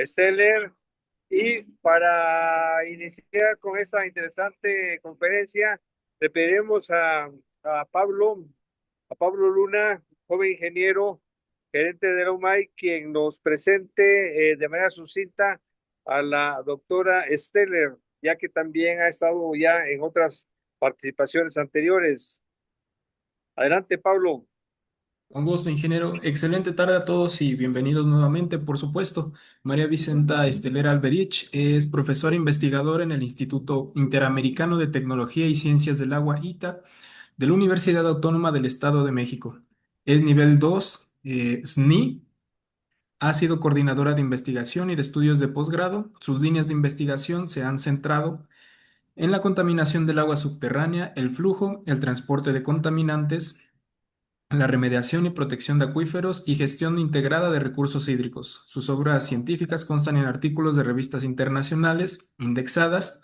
Steller. Y para iniciar con esta interesante conferencia, le pediremos a Pablo, a Pablo Luna, joven ingeniero, gerente de la UMAI, quien nos presente de manera sucinta a la doctora Steller, ya que también ha estado ya en otras participaciones anteriores. Adelante, Pablo. Con gusto, ingeniero. Excelente tarde a todos y bienvenidos nuevamente, por supuesto. María Vicenta Estelera Alberich es profesora investigadora en el Instituto Interamericano de Tecnología y Ciencias del Agua, ITA, de la Universidad Autónoma del Estado de México. Es nivel 2 SNI. Ha sido coordinadora de investigación y de estudios de posgrado. Sus líneas de investigación se han centrado en la contaminación del agua subterránea, el flujo, el transporte de contaminantes, la remediación y protección de acuíferos y gestión integrada de recursos hídricos. Sus obras científicas constan en artículos de revistas internacionales indexadas,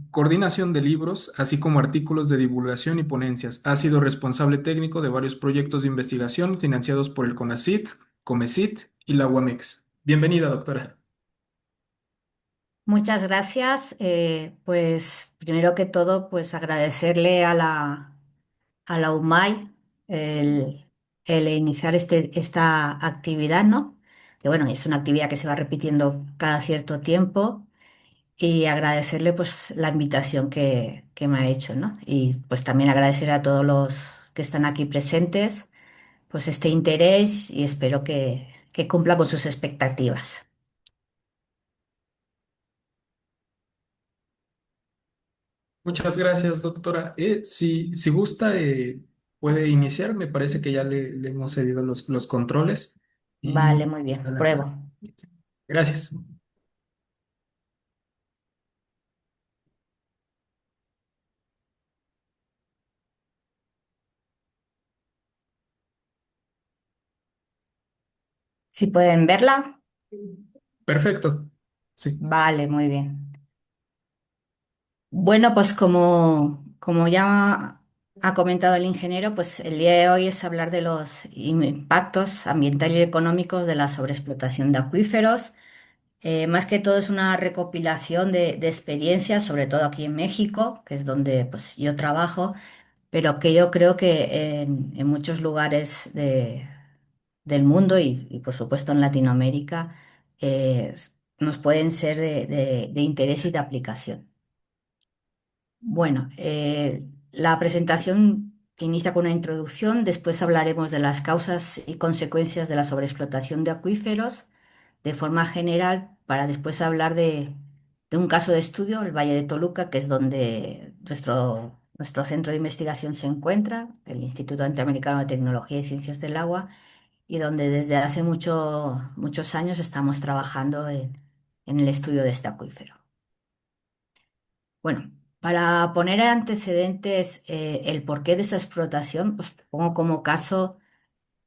coordinación de libros, así como artículos de divulgación y ponencias. Ha sido responsable técnico de varios proyectos de investigación financiados por el CONACYT, COMECYT y la UAMEX. Bienvenida, doctora. Muchas gracias. Pues primero que todo, pues agradecerle a la UMAI el, el iniciar esta actividad, ¿no? Que bueno, es una actividad que se va repitiendo cada cierto tiempo y agradecerle pues la invitación que me ha hecho, ¿no? Y pues también agradecer a todos los que están aquí presentes pues este interés y espero que cumpla con sus expectativas. Muchas gracias, doctora. Si gusta, puede iniciar. Me parece que ya le hemos cedido los controles. Vale, Y muy bien, adelante. pruebo. Gracias. Si pueden verla. Perfecto. Sí. Vale, muy bien. Bueno, pues como ya ha comentado el ingeniero, pues el día de hoy es hablar de los impactos ambientales y económicos de la sobreexplotación de acuíferos. Más que todo es una recopilación de experiencias, sobre todo aquí en México, que es donde pues, yo trabajo, pero que yo creo que en muchos lugares del mundo y, por supuesto en Latinoamérica nos pueden ser de interés y de aplicación. Bueno, la presentación inicia con una introducción, después hablaremos de las causas y consecuencias de la sobreexplotación de acuíferos de forma general, para después hablar de un caso de estudio, el Valle de Toluca, que es donde nuestro centro de investigación se encuentra, el Instituto Interamericano de Tecnología y Ciencias del Agua, y donde desde hace muchos años estamos trabajando en el estudio de este acuífero. Bueno, para poner antecedentes el porqué de esa explotación, pues pongo como caso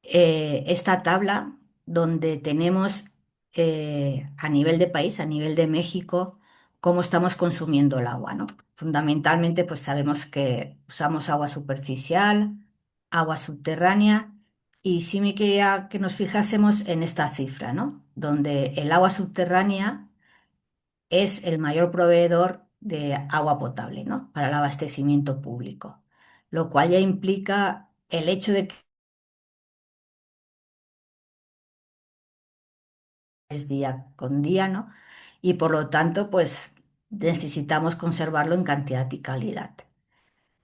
esta tabla donde tenemos a nivel de país, a nivel de México, cómo estamos consumiendo el agua, ¿no? Fundamentalmente, pues sabemos que usamos agua superficial, agua subterránea, y sí me quería que nos fijásemos en esta cifra, ¿no? Donde el agua subterránea es el mayor proveedor de agua potable, ¿no? Para el abastecimiento público, lo cual ya implica el hecho de que es día con día, ¿no? Y por lo tanto, pues necesitamos conservarlo en cantidad y calidad.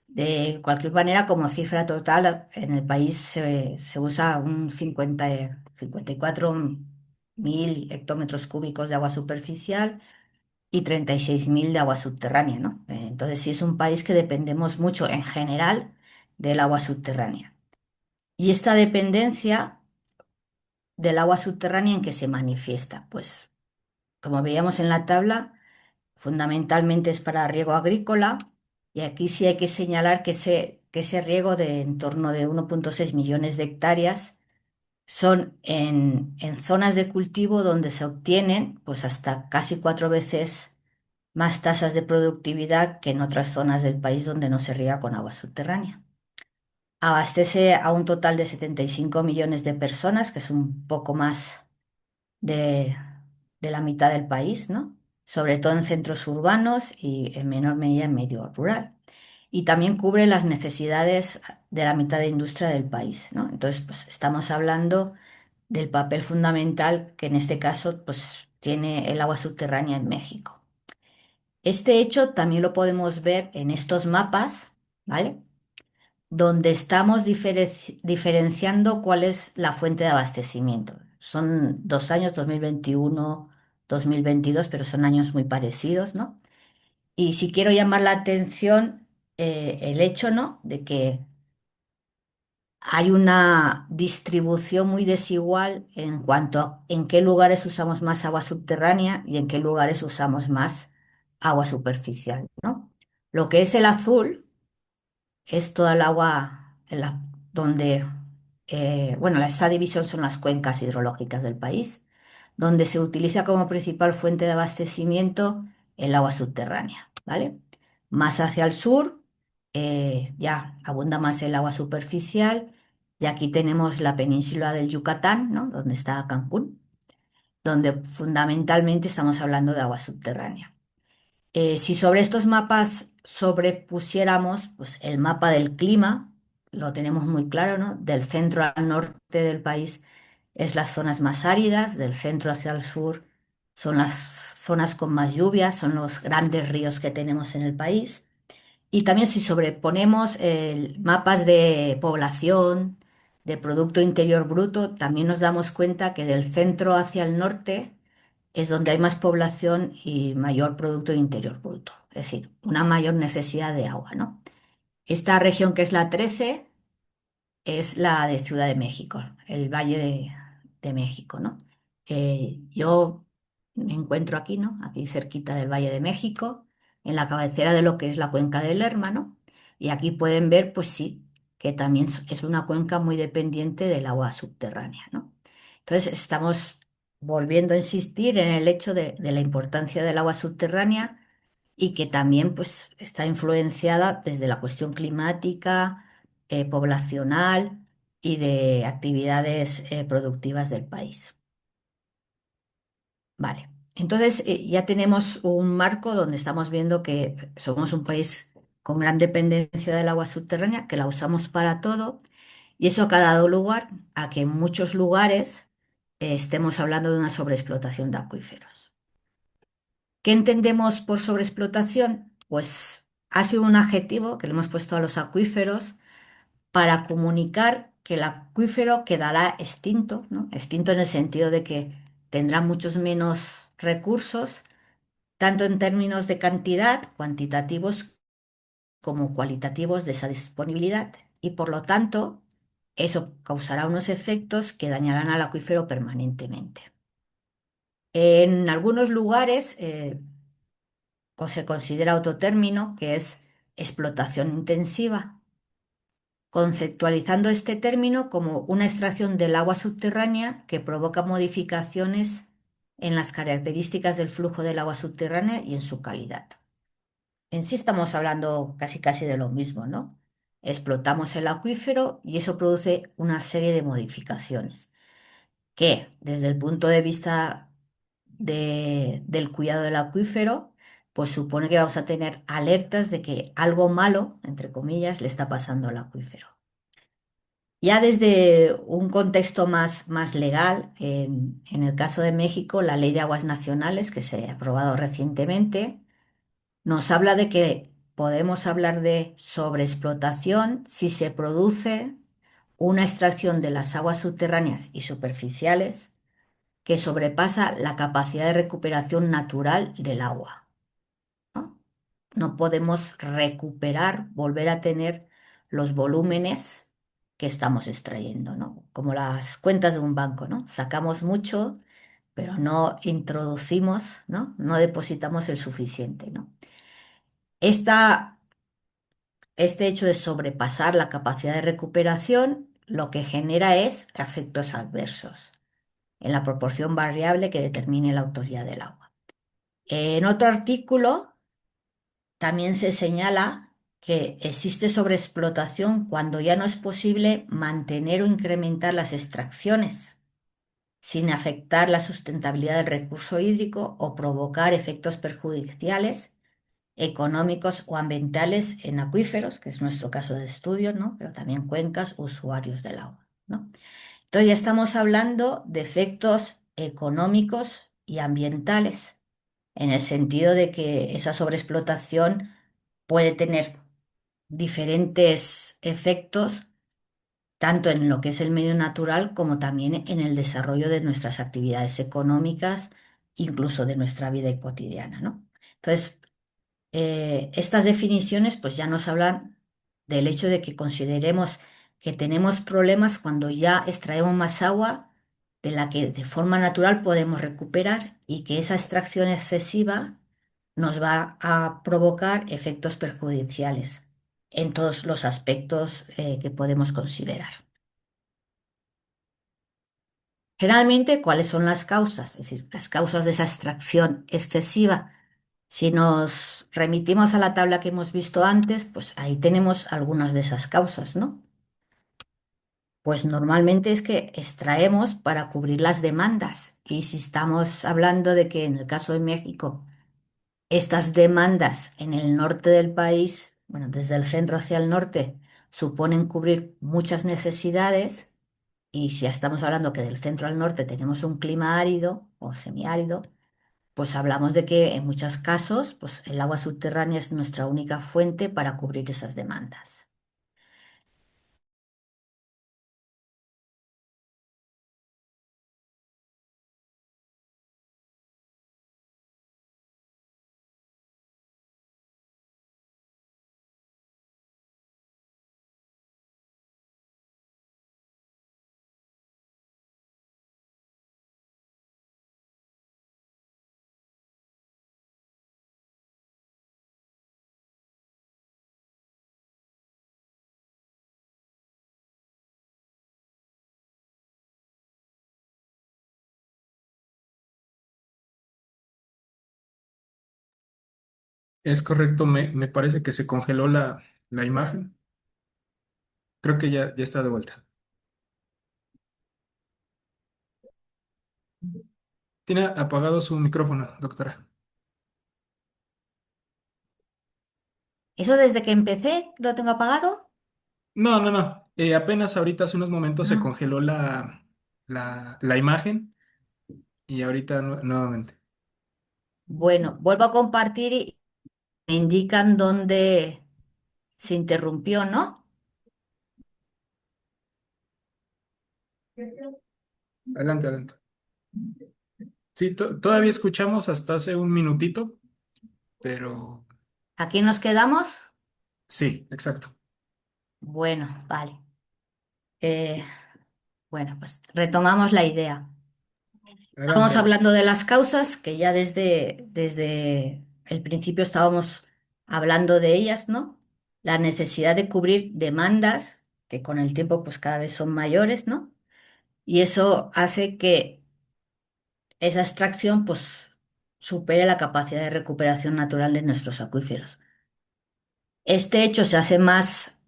De cualquier manera, como cifra total, en el país se usa un 54.000 hectómetros cúbicos de agua superficial y 36.000 de agua subterránea, ¿no? Entonces, sí es un país que dependemos mucho en general del agua subterránea. Y esta dependencia del agua subterránea, ¿en qué se manifiesta? Pues, como veíamos en la tabla, fundamentalmente es para riego agrícola, y aquí sí hay que señalar que ese riego de en torno de 1,6 millones de hectáreas son en zonas de cultivo donde se obtienen pues hasta casi 4 veces más tasas de productividad que en otras zonas del país donde no se riega con agua subterránea. Abastece a un total de 75 millones de personas, que es un poco más de la mitad del país, ¿no? Sobre todo en centros urbanos y en menor medida en medio rural. Y también cubre las necesidades de la mitad de industria del país, ¿no? Entonces, pues estamos hablando del papel fundamental que en este caso, pues tiene el agua subterránea en México. Este hecho también lo podemos ver en estos mapas, ¿vale? Donde estamos diferenciando cuál es la fuente de abastecimiento. Son 2 años, 2021, 2022, pero son años muy parecidos, ¿no? Y si quiero llamar la atención, el hecho, ¿no? De que hay una distribución muy desigual en cuanto a en qué lugares usamos más agua subterránea y en qué lugares usamos más agua superficial, ¿no? Lo que es el azul es toda el agua donde, bueno, esta división son las cuencas hidrológicas del país, donde se utiliza como principal fuente de abastecimiento el agua subterránea, ¿vale? Más hacia el sur, ya abunda más el agua superficial, y aquí tenemos la península del Yucatán, ¿no? Donde está Cancún, donde fundamentalmente estamos hablando de agua subterránea. Si sobre estos mapas sobrepusiéramos pues, el mapa del clima, lo tenemos muy claro, ¿no? Del centro al norte del país es las zonas más áridas, del centro hacia el sur son las zonas con más lluvias, son los grandes ríos que tenemos en el país. Y también si sobreponemos mapas de población, de Producto Interior Bruto, también nos damos cuenta que del centro hacia el norte es donde hay más población y mayor Producto Interior Bruto, es decir, una mayor necesidad de agua, ¿no? Esta región que es la 13 es la de Ciudad de México, el Valle de México, ¿no? Yo me encuentro aquí, ¿no? Aquí cerquita del Valle de México, en la cabecera de lo que es la cuenca del Lerma, ¿no? Y aquí pueden ver, pues sí, que también es una cuenca muy dependiente del agua subterránea, ¿no? Entonces estamos volviendo a insistir en el hecho de la importancia del agua subterránea y que también pues está influenciada desde la cuestión climática, poblacional y de actividades productivas del país. Vale, entonces ya tenemos un marco donde estamos viendo que somos un país con gran dependencia del agua subterránea, que la usamos para todo, y eso ha dado lugar a que en muchos lugares estemos hablando de una sobreexplotación de acuíferos. ¿Qué entendemos por sobreexplotación? Pues ha sido un adjetivo que le hemos puesto a los acuíferos para comunicar que el acuífero quedará extinto, ¿no? Extinto en el sentido de que tendrá muchos menos recursos, tanto en términos de cantidad, cuantitativos, como cualitativos de esa disponibilidad. Y por lo tanto, eso causará unos efectos que dañarán al acuífero permanentemente. En algunos lugares se considera otro término que es explotación intensiva, conceptualizando este término como una extracción del agua subterránea que provoca modificaciones en las características del flujo del agua subterránea y en su calidad. En sí estamos hablando casi casi de lo mismo, ¿no? Explotamos el acuífero y eso produce una serie de modificaciones que desde el punto de vista del cuidado del acuífero, pues supone que vamos a tener alertas de que algo malo, entre comillas, le está pasando al acuífero. Ya desde un contexto más legal, en el caso de México, la Ley de Aguas Nacionales, que se ha aprobado recientemente, nos habla de que podemos hablar de sobreexplotación si se produce una extracción de las aguas subterráneas y superficiales que sobrepasa la capacidad de recuperación natural del agua, ¿no? No podemos recuperar, volver a tener los volúmenes que estamos extrayendo, ¿no? Como las cuentas de un banco, ¿no? Sacamos mucho, pero no introducimos, ¿no? No depositamos el suficiente, ¿no? Este hecho de sobrepasar la capacidad de recuperación lo que genera es efectos adversos en la proporción variable que determine la autoría del agua. En otro artículo también se señala que existe sobreexplotación cuando ya no es posible mantener o incrementar las extracciones, sin afectar la sustentabilidad del recurso hídrico o provocar efectos perjudiciales económicos o ambientales en acuíferos, que es nuestro caso de estudio, ¿no? Pero también cuencas, usuarios del agua, ¿no? Entonces ya estamos hablando de efectos económicos y ambientales, en el sentido de que esa sobreexplotación puede tener diferentes efectos, tanto en lo que es el medio natural como también en el desarrollo de nuestras actividades económicas, incluso de nuestra vida cotidiana, ¿no? Entonces, estas definiciones pues ya nos hablan del hecho de que consideremos que tenemos problemas cuando ya extraemos más agua de la que de forma natural podemos recuperar y que esa extracción excesiva nos va a provocar efectos perjudiciales en todos los aspectos que podemos considerar. Generalmente, ¿cuáles son las causas? Es decir, las causas de esa extracción excesiva. Si nos remitimos a la tabla que hemos visto antes, pues ahí tenemos algunas de esas causas, ¿no? Pues normalmente es que extraemos para cubrir las demandas. Y si estamos hablando de que en el caso de México, estas demandas en el norte del país, bueno, desde el centro hacia el norte, suponen cubrir muchas necesidades, y si ya estamos hablando que del centro al norte tenemos un clima árido o semiárido, pues hablamos de que en muchos casos, pues el agua subterránea es nuestra única fuente para cubrir esas demandas. Es correcto, me parece que se congeló la imagen. Creo que ya está de vuelta. Tiene apagado su micrófono, doctora. ¿Eso desde que empecé lo tengo apagado? No, no, no. Apenas ahorita hace unos momentos se Ah, congeló la imagen y ahorita nuevamente. bueno, vuelvo a compartir y me indican dónde se interrumpió, ¿no? Adelante, adelante. Sí, todavía escuchamos hasta hace un minutito, pero ¿Aquí nos quedamos? sí, exacto. Bueno, vale. Eh, bueno, pues retomamos la idea. Adelante, Estamos adelante. hablando de las causas, que ya desde el principio estábamos hablando de ellas, ¿no? La necesidad de cubrir demandas, que con el tiempo pues cada vez son mayores, ¿no? Y eso hace que esa extracción pues supere la capacidad de recuperación natural de nuestros acuíferos. Este hecho se hace más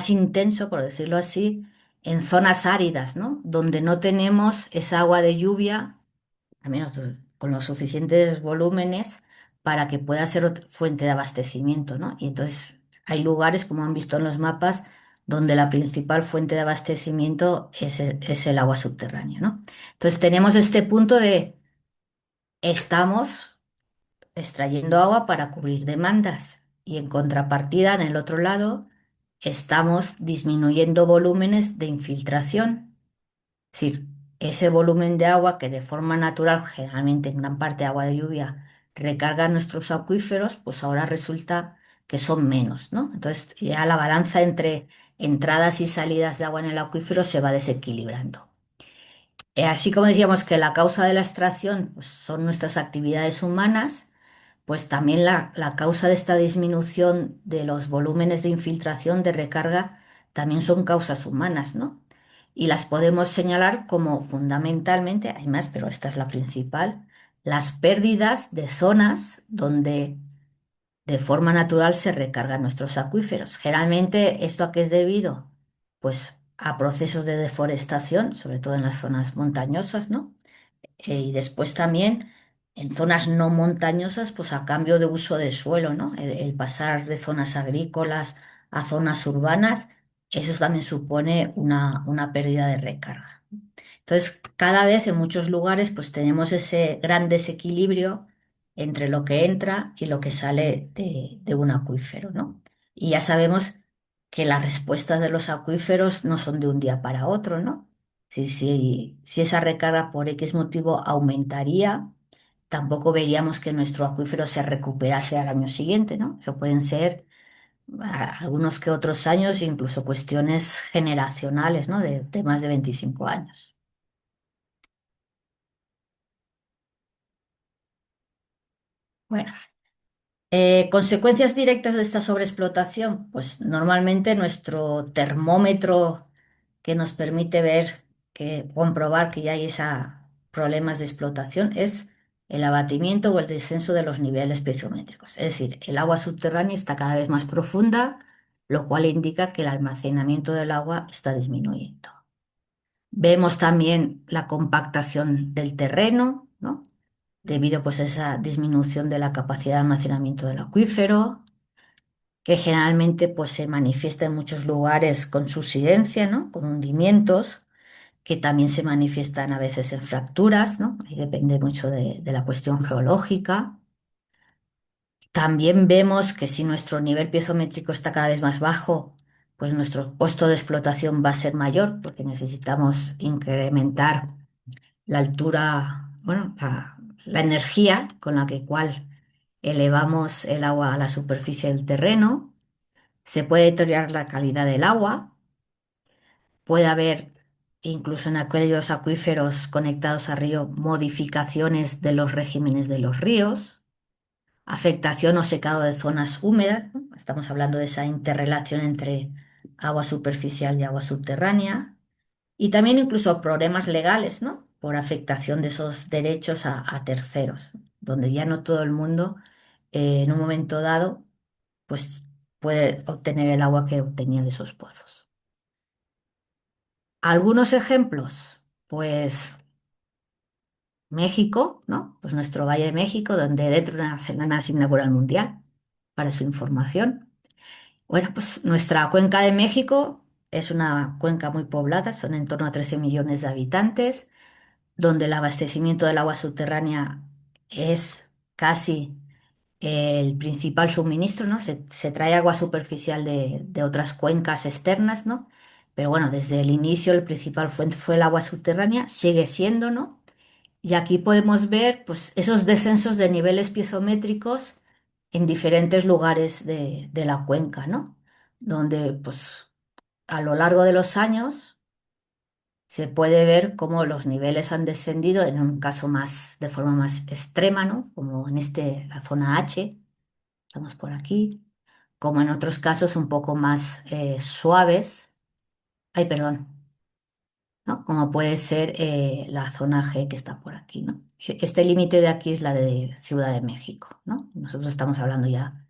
intenso, por decirlo así, en zonas áridas, ¿no? Donde no tenemos esa agua de lluvia, al menos con los suficientes volúmenes para que pueda ser fuente de abastecimiento, ¿no? Y entonces hay lugares, como han visto en los mapas, donde la principal fuente de abastecimiento es el agua subterránea, ¿no? Entonces tenemos este punto de estamos extrayendo agua para cubrir demandas y en contrapartida, en el otro lado, estamos disminuyendo volúmenes de infiltración. Es decir, ese volumen de agua que de forma natural, generalmente en gran parte agua de lluvia, recarga nuestros acuíferos, pues ahora resulta que son menos, ¿no? Entonces ya la balanza entre entradas y salidas de agua en el acuífero se va desequilibrando. Así como decíamos que la causa de la extracción pues, son nuestras actividades humanas, pues también la causa de esta disminución de los volúmenes de infiltración de recarga también son causas humanas, ¿no? Y las podemos señalar como fundamentalmente, hay más, pero esta es la principal, las pérdidas de zonas donde de forma natural se recargan nuestros acuíferos. Generalmente, ¿esto a qué es debido? Pues a procesos de deforestación, sobre todo en las zonas montañosas, ¿no? Y después también en zonas no montañosas, pues a cambio de uso de suelo, ¿no? El pasar de zonas agrícolas a zonas urbanas, eso también supone una pérdida de recarga. Entonces, cada vez en muchos lugares, pues tenemos ese gran desequilibrio entre lo que entra y lo que sale de un acuífero, ¿no? Y ya sabemos que las respuestas de los acuíferos no son de un día para otro, ¿no? Si esa recarga por X motivo aumentaría, tampoco veríamos que nuestro acuífero se recuperase al año siguiente, ¿no? Eso pueden ser algunos que otros años, incluso cuestiones generacionales, ¿no? De más de 25 años. Bueno, consecuencias directas de esta sobreexplotación, pues normalmente nuestro termómetro que nos permite ver, comprobar que ya hay problemas de explotación es el abatimiento o el descenso de los niveles piezométricos. Es decir, el agua subterránea está cada vez más profunda, lo cual indica que el almacenamiento del agua está disminuyendo. Vemos también la compactación del terreno, ¿no? Debido pues a esa disminución de la capacidad de almacenamiento del acuífero, que generalmente pues se manifiesta en muchos lugares con subsidencia, ¿no? Con hundimientos, que también se manifiestan a veces en fracturas, ¿no? Ahí depende mucho de la cuestión geológica. También vemos que si nuestro nivel piezométrico está cada vez más bajo, pues nuestro costo de explotación va a ser mayor porque necesitamos incrementar la altura, bueno, la energía con la que cual elevamos el agua a la superficie del terreno. Se puede deteriorar la calidad del agua, puede haber incluso en aquellos acuíferos conectados a río modificaciones de los regímenes de los ríos, afectación o secado de zonas húmedas, ¿no? Estamos hablando de esa interrelación entre agua superficial y agua subterránea. Y también incluso problemas legales, ¿no? Por afectación de esos derechos a terceros, donde ya no todo el mundo en un momento dado pues puede obtener el agua que obtenía de esos pozos. Algunos ejemplos, pues México, ¿no? Pues nuestro Valle de México, donde dentro de una semana se inaugura el Mundial, para su información. Bueno, pues nuestra cuenca de México es una cuenca muy poblada, son en torno a 13 millones de habitantes, donde el abastecimiento del agua subterránea es casi el principal suministro, ¿no? Se trae agua superficial de otras cuencas externas, ¿no? Pero bueno, desde el inicio el principal fuente fue el agua subterránea, sigue siendo, ¿no? Y aquí podemos ver, pues, esos descensos de niveles piezométricos en diferentes lugares de la cuenca, ¿no? Donde, pues, a lo largo de los años se puede ver cómo los niveles han descendido, en un caso más, de forma más extrema, ¿no? Como en la zona H, estamos por aquí, como en otros casos un poco más suaves. Ay, perdón, ¿no? Como puede ser la zona G que está por aquí, ¿no? Este límite de aquí es la de Ciudad de México, ¿no? Nosotros estamos hablando ya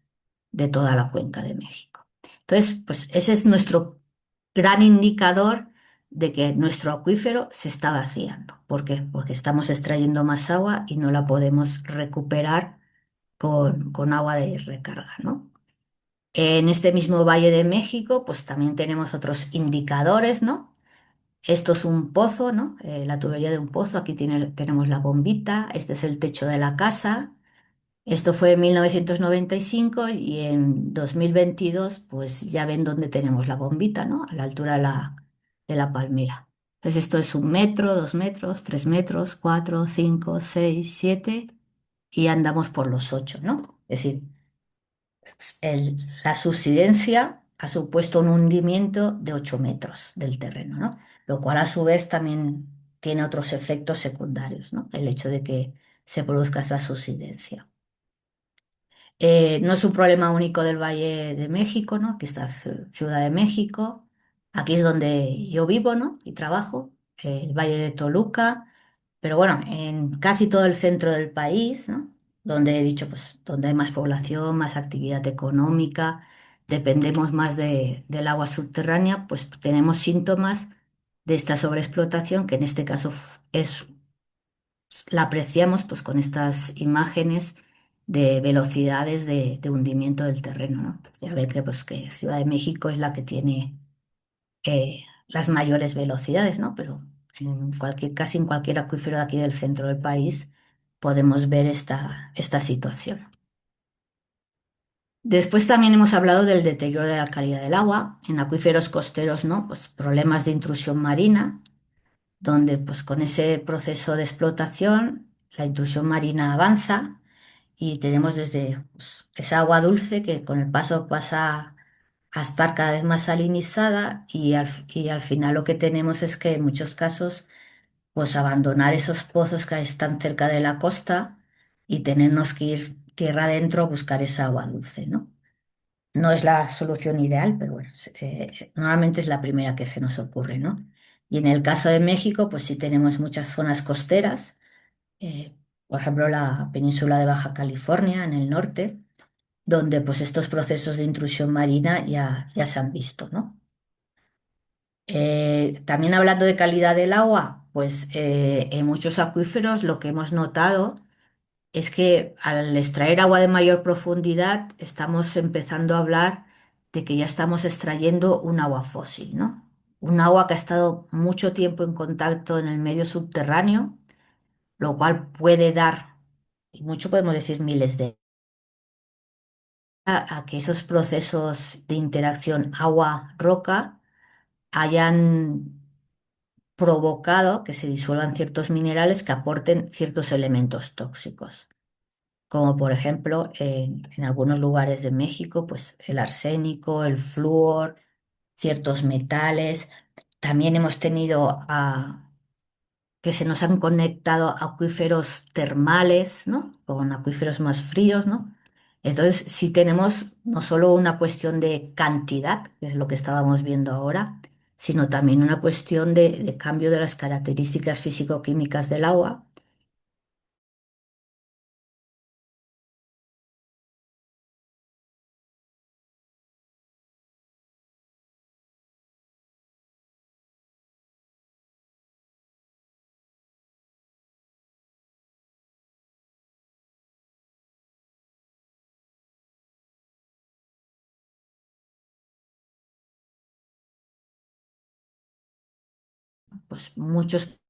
de toda la cuenca de México. Entonces, pues ese es nuestro gran indicador de que nuestro acuífero se está vaciando. ¿Por qué? Porque estamos extrayendo más agua y no la podemos recuperar con agua de recarga, ¿no? En este mismo Valle de México, pues también tenemos otros indicadores, ¿no? Esto es un pozo, ¿no? La tubería de un pozo, aquí tenemos la bombita, este es el techo de la casa. Esto fue en 1995 y en 2022 pues ya ven dónde tenemos la bombita, ¿no? A la altura de la palmera. Entonces esto es 1 metro, 2 metros, 3 metros, 4, 5, 6, 7 y andamos por los 8, ¿no? Es decir, la subsidencia ha supuesto un hundimiento de 8 metros del terreno, ¿no? Lo cual a su vez también tiene otros efectos secundarios, ¿no? El hecho de que se produzca esa subsidencia. No es un problema único del Valle de México, ¿no? Aquí está Ciudad de México, aquí es donde yo vivo, ¿no? Y trabajo, el Valle de Toluca, pero bueno, en casi todo el centro del país, ¿no? Donde he dicho, pues, donde hay más población, más actividad económica, dependemos más del agua subterránea, pues tenemos síntomas de esta sobreexplotación, que en este caso la apreciamos pues con estas imágenes de velocidades de hundimiento del terreno, ¿no? Ya ve que, pues, que Ciudad de México es la que tiene las mayores velocidades, ¿no? Pero casi en cualquier acuífero de aquí del centro del país podemos ver esta situación. Después también hemos hablado del deterioro de la calidad del agua. En acuíferos costeros, ¿no? Pues problemas de intrusión marina, donde pues con ese proceso de explotación la intrusión marina avanza y tenemos desde pues, esa agua dulce que con el paso pasa a estar cada vez más salinizada y al final lo que tenemos es que en muchos casos pues abandonar esos pozos que están cerca de la costa y tenernos que ir tierra adentro a buscar esa agua dulce, ¿no? No es la solución ideal, pero bueno, normalmente es la primera que se nos ocurre, ¿no? Y en el caso de México, pues sí tenemos muchas zonas costeras, eh, por ejemplo, la península de Baja California en el norte, donde pues estos procesos de intrusión marina ya se han visto, ¿no? También hablando de calidad del agua, pues en muchos acuíferos lo que hemos notado es que al extraer agua de mayor profundidad estamos empezando a hablar de que ya estamos extrayendo un agua fósil, ¿no? Un agua que ha estado mucho tiempo en contacto en el medio subterráneo, lo cual puede dar, y mucho podemos decir miles de, a que esos procesos de interacción agua-roca hayan provocado que se disuelvan ciertos minerales que aporten ciertos elementos tóxicos, como por ejemplo en algunos lugares de México, pues el arsénico, el flúor, ciertos metales. También hemos tenido que se nos han conectado acuíferos termales, ¿no? Con acuíferos más fríos, ¿no? Entonces, sí tenemos no solo una cuestión de cantidad, que es lo que estábamos viendo ahora, sino también una cuestión de cambio de las características físico-químicas del agua. Pues muchos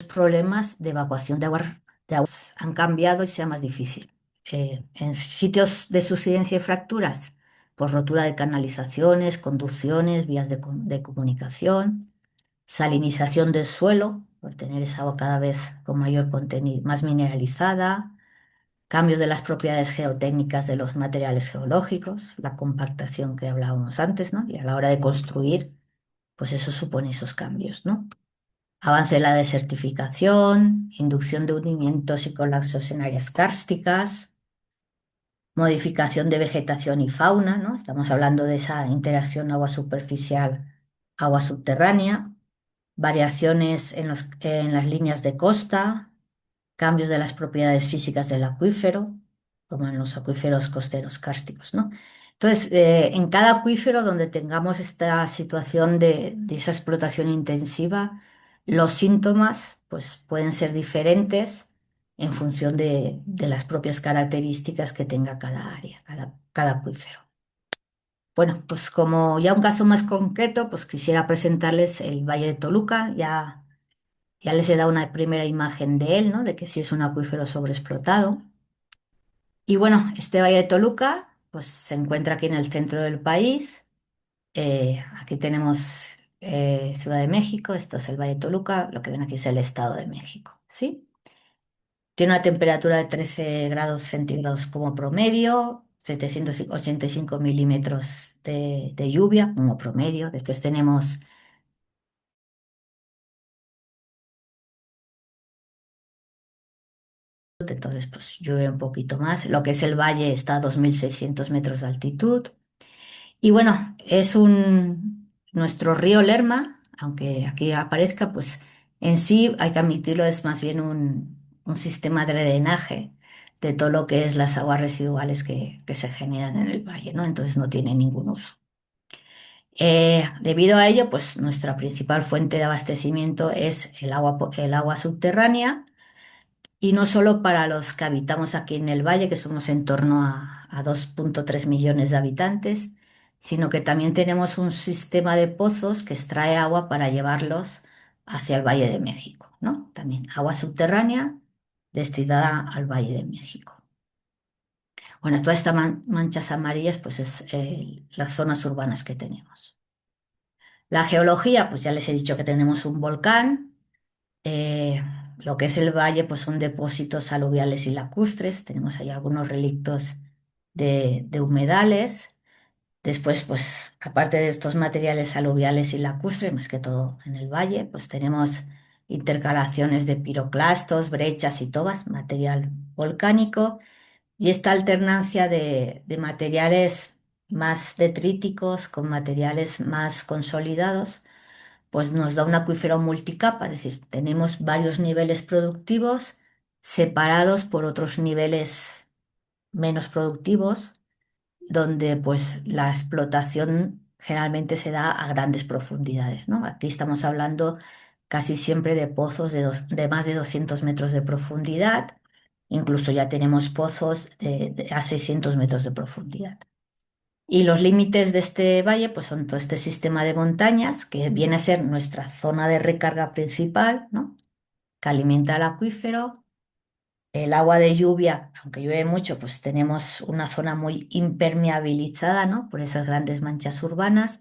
problemas de evacuación de aguas han cambiado y sea más difícil. En sitios de subsidencia y fracturas, por rotura de canalizaciones, conducciones, vías de comunicación, salinización del suelo, por tener esa agua cada vez con mayor contenido, más mineralizada, cambios de las propiedades geotécnicas de los materiales geológicos, la compactación que hablábamos antes, ¿no? Y a la hora de construir, pues eso supone esos cambios, ¿no? Avance de la desertificación, inducción de hundimientos y colapsos en áreas kársticas, modificación de vegetación y fauna, ¿no? Estamos hablando de esa interacción agua superficial, agua subterránea, variaciones en las líneas de costa, cambios de las propiedades físicas del acuífero, como en los acuíferos costeros kársticos, ¿no? Entonces, en cada acuífero donde tengamos esta situación de esa explotación intensiva, los síntomas pues, pueden ser diferentes en función de las propias características que tenga cada área, cada acuífero. Bueno, pues como ya un caso más concreto, pues quisiera presentarles el Valle de Toluca. Ya les he dado una primera imagen de él, ¿no? De que sí es un acuífero sobreexplotado. Y bueno, este Valle de Toluca, pues se encuentra aquí en el centro del país. Aquí tenemos Ciudad de México, esto es el Valle de Toluca, lo que ven aquí es el Estado de México, ¿sí? Tiene una temperatura de 13 grados centígrados como promedio, 785 milímetros de lluvia como promedio. Después tenemos entonces pues llueve un poquito más. Lo que es el valle está a 2.600 metros de altitud. Y bueno, nuestro río Lerma, aunque aquí aparezca, pues en sí hay que admitirlo, es más bien un sistema de drenaje de todo lo que es las aguas residuales que se generan en el valle, ¿no? Entonces no tiene ningún uso. Debido a ello, pues nuestra principal fuente de abastecimiento es el agua subterránea y no solo para los que habitamos aquí en el valle, que somos en torno a 2,3 millones de habitantes, sino que también tenemos un sistema de pozos que extrae agua para llevarlos hacia el Valle de México, ¿no? También agua subterránea destinada al Valle de México. Bueno, todas estas manchas amarillas, pues es las zonas urbanas que tenemos. La geología, pues ya les he dicho que tenemos un volcán. Lo que es el valle, pues son depósitos aluviales y lacustres. Tenemos ahí algunos relictos de humedales. Después, pues, aparte de estos materiales aluviales y lacustres, más que todo en el valle, pues tenemos intercalaciones de piroclastos, brechas y tobas, material volcánico, y esta alternancia de materiales más detríticos con materiales más consolidados pues nos da un acuífero multicapa, es decir, tenemos varios niveles productivos separados por otros niveles menos productivos, donde pues la explotación generalmente se da a grandes profundidades, ¿no? Aquí estamos hablando casi siempre de pozos de más de 200 metros de profundidad, incluso ya tenemos pozos a 600 metros de profundidad. Y los límites de este valle pues son todo este sistema de montañas que viene a ser nuestra zona de recarga principal, ¿no? Que alimenta el acuífero. El agua de lluvia, aunque llueve mucho, pues tenemos una zona muy impermeabilizada, ¿no? Por esas grandes manchas urbanas.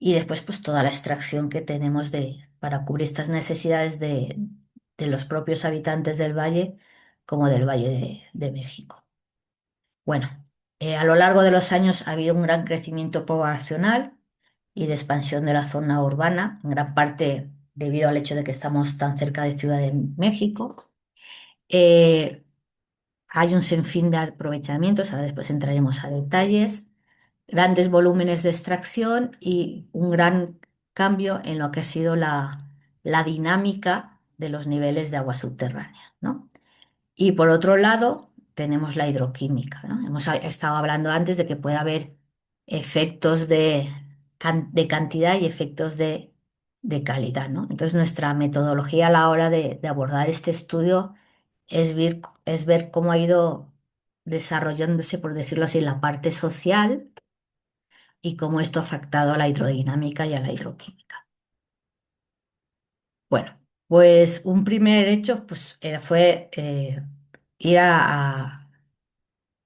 Y después pues toda la extracción que tenemos para cubrir estas necesidades de los propios habitantes del valle como del Valle de México. Bueno, a lo largo de los años ha habido un gran crecimiento poblacional y de expansión de la zona urbana, en gran parte debido al hecho de que estamos tan cerca de Ciudad de México. Eh, Hay un sinfín de aprovechamientos, ahora después entraremos a detalles, grandes volúmenes de extracción y un gran cambio en lo que ha sido la dinámica de los niveles de agua subterránea, ¿no? Y por otro lado, tenemos la hidroquímica, ¿no? Hemos estado hablando antes de que puede haber efectos de cantidad y efectos de calidad, ¿no? Entonces, nuestra metodología a la hora de abordar este estudio es ver cómo ha ido desarrollándose, por decirlo así, la parte social y cómo esto ha afectado a la hidrodinámica y a la hidroquímica. Bueno, pues un primer hecho pues, fue ir a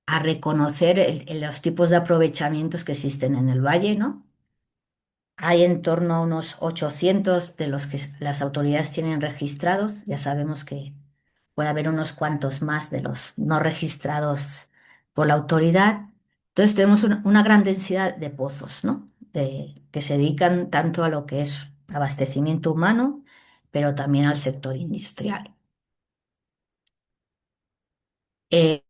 reconocer los tipos de aprovechamientos que existen en el valle, ¿no? Hay en torno a unos 800 de los que las autoridades tienen registrados. Ya sabemos que puede haber unos cuantos más de los no registrados por la autoridad. Entonces tenemos una gran densidad de pozos, ¿no? Que se dedican tanto a lo que es abastecimiento humano, pero también al sector industrial. Eh,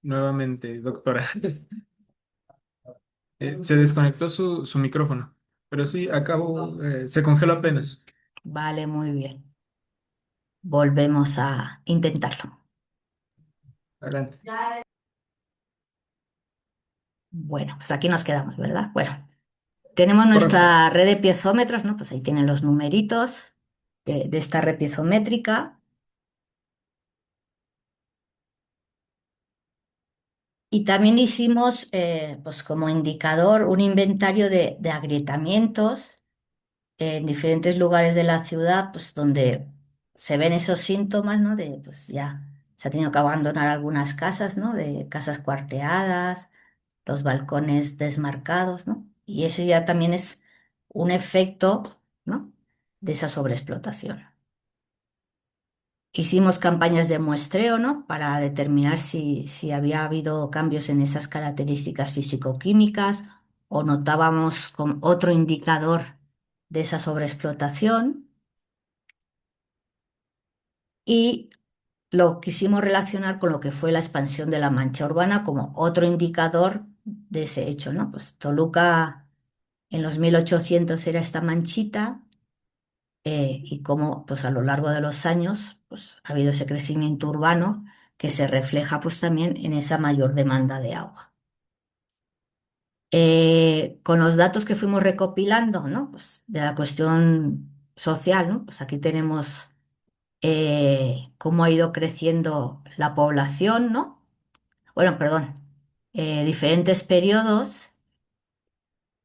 Nuevamente, doctora. Se desconectó su micrófono, pero sí, acabó, se congeló apenas. vale, muy bien. Volvemos a intentarlo. Adelante. Bueno, pues aquí nos quedamos, ¿verdad? Bueno, tenemos Correcto. nuestra red de piezómetros, ¿no? Pues ahí tienen los numeritos de esta red piezométrica. Y también hicimos, pues como indicador, un inventario de agrietamientos en diferentes lugares de la ciudad, pues donde se ven esos síntomas, ¿no? De, pues ya se ha tenido que abandonar algunas casas, ¿no? De casas cuarteadas, los balcones desmarcados, ¿no? Y eso ya también es un efecto, ¿no? De esa sobreexplotación. Hicimos campañas de muestreo, ¿no? Para determinar si había habido cambios en esas características físico-químicas o notábamos con otro indicador de esa sobreexplotación y lo quisimos relacionar con lo que fue la expansión de la mancha urbana como otro indicador de ese hecho, ¿no? Pues Toluca en los 1800 era esta manchita, y cómo pues a lo largo de los años pues ha habido ese crecimiento urbano que se refleja pues también en esa mayor demanda de agua. Con los datos que fuimos recopilando, ¿no? Pues de la cuestión social, ¿no? Pues aquí tenemos cómo ha ido creciendo la población, ¿no? Bueno, perdón, diferentes periodos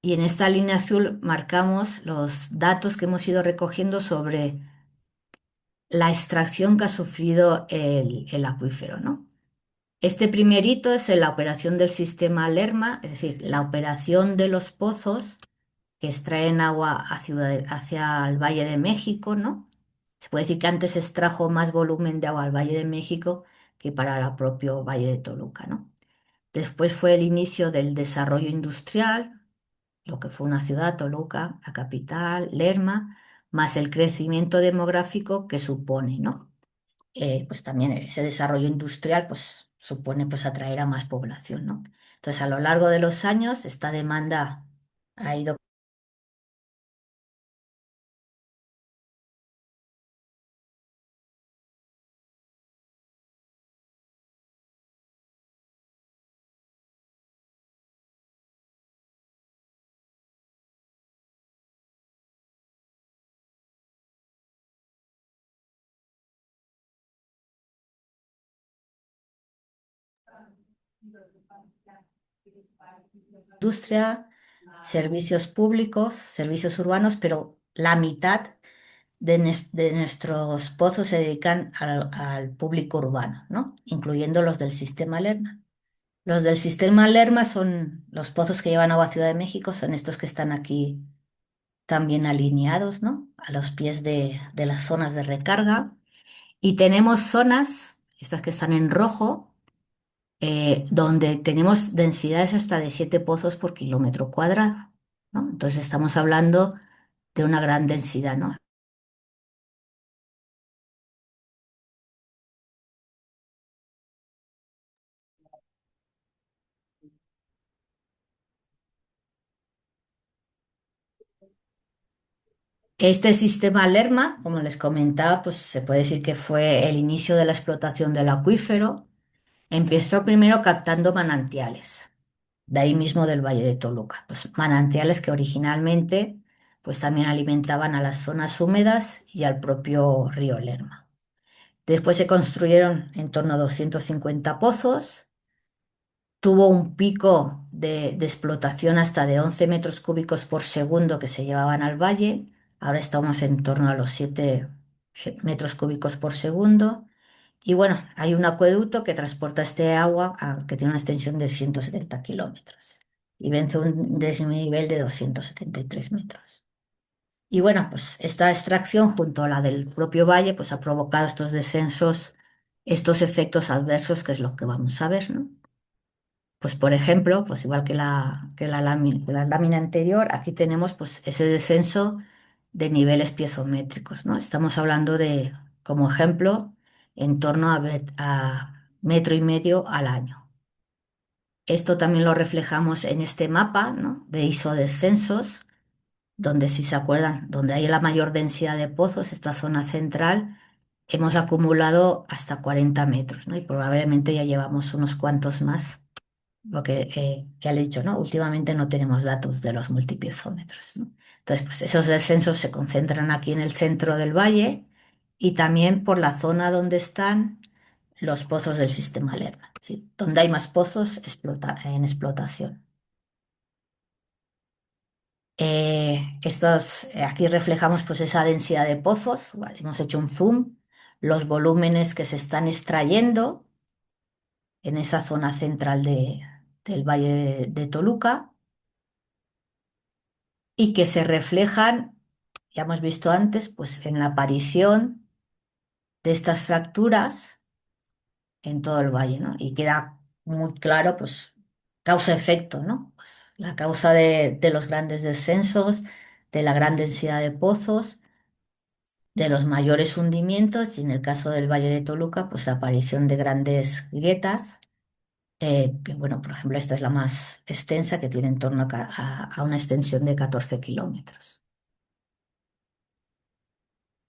y en esta línea azul marcamos los datos que hemos ido recogiendo sobre la extracción que ha sufrido el acuífero, ¿no? Este primer hito es en la operación del sistema Lerma, es decir, la operación de los pozos que extraen agua hacia el Valle de México, ¿no? Se puede decir que antes se extrajo más volumen de agua al Valle de México que para el propio Valle de Toluca, ¿no? Después fue el inicio del desarrollo industrial, lo que fue una ciudad, Toluca, la capital, Lerma, más el crecimiento demográfico que supone, ¿no? Pues también ese desarrollo industrial pues supone pues atraer a más población, ¿no? Entonces a lo largo de los años esta demanda ha ido. Industria, servicios públicos, servicios urbanos, pero la mitad de nuestros pozos se dedican al público urbano, ¿no? Incluyendo los del sistema Lerma. Los del sistema Lerma son los pozos que llevan agua a Ciudad de México, son estos que están aquí también alineados, ¿no? A los pies de las zonas de recarga. Y tenemos zonas, estas que están en rojo, donde tenemos densidades hasta de 7 pozos por kilómetro cuadrado, ¿no? Entonces estamos hablando de una gran densidad, ¿no? Este sistema Lerma, como les comentaba, pues se puede decir que fue el inicio de la explotación del acuífero. Empezó primero captando manantiales, de ahí mismo del Valle de Toluca, pues manantiales que originalmente pues también alimentaban a las zonas húmedas y al propio río Lerma. Después se construyeron en torno a 250 pozos, tuvo un pico de explotación hasta de 11 metros cúbicos por segundo que se llevaban al valle, ahora estamos en torno a los 7 metros cúbicos por segundo. Y bueno, hay un acueducto que transporta este agua que tiene una extensión de 170 kilómetros y vence un desnivel de 273 metros. Y bueno, pues esta extracción junto a la del propio valle pues ha provocado estos descensos, estos efectos adversos que es lo que vamos a ver, ¿no? Pues por ejemplo, pues igual que la lámina anterior, aquí tenemos pues ese descenso de niveles piezométricos, ¿no? Estamos hablando de, como ejemplo, en torno a metro y medio al año. Esto también lo reflejamos en este mapa, ¿no? De isodescensos, donde si se acuerdan, donde hay la mayor densidad de pozos, esta zona central, hemos acumulado hasta 40 metros, ¿no? Y probablemente ya llevamos unos cuantos más lo que ya le he dicho, ¿no? Últimamente no tenemos datos de los multipiezómetros, ¿no? Entonces, pues esos descensos se concentran aquí en el centro del valle y también por la zona donde están los pozos del sistema Lerma, ¿sí? Donde hay más pozos en explotación. Aquí reflejamos pues esa densidad de pozos, ¿vale? Hemos hecho un zoom, los volúmenes que se están extrayendo en esa zona central del Valle de Toluca y que se reflejan, ya hemos visto antes, pues en la aparición de estas fracturas en todo el valle, ¿no? Y queda muy claro, pues, causa-efecto, ¿no? Pues, la causa de los grandes descensos, de la gran densidad de pozos, de los mayores hundimientos y en el caso del Valle de Toluca, pues la aparición de grandes grietas, que bueno, por ejemplo, esta es la más extensa, que tiene en torno a una extensión de 14 kilómetros.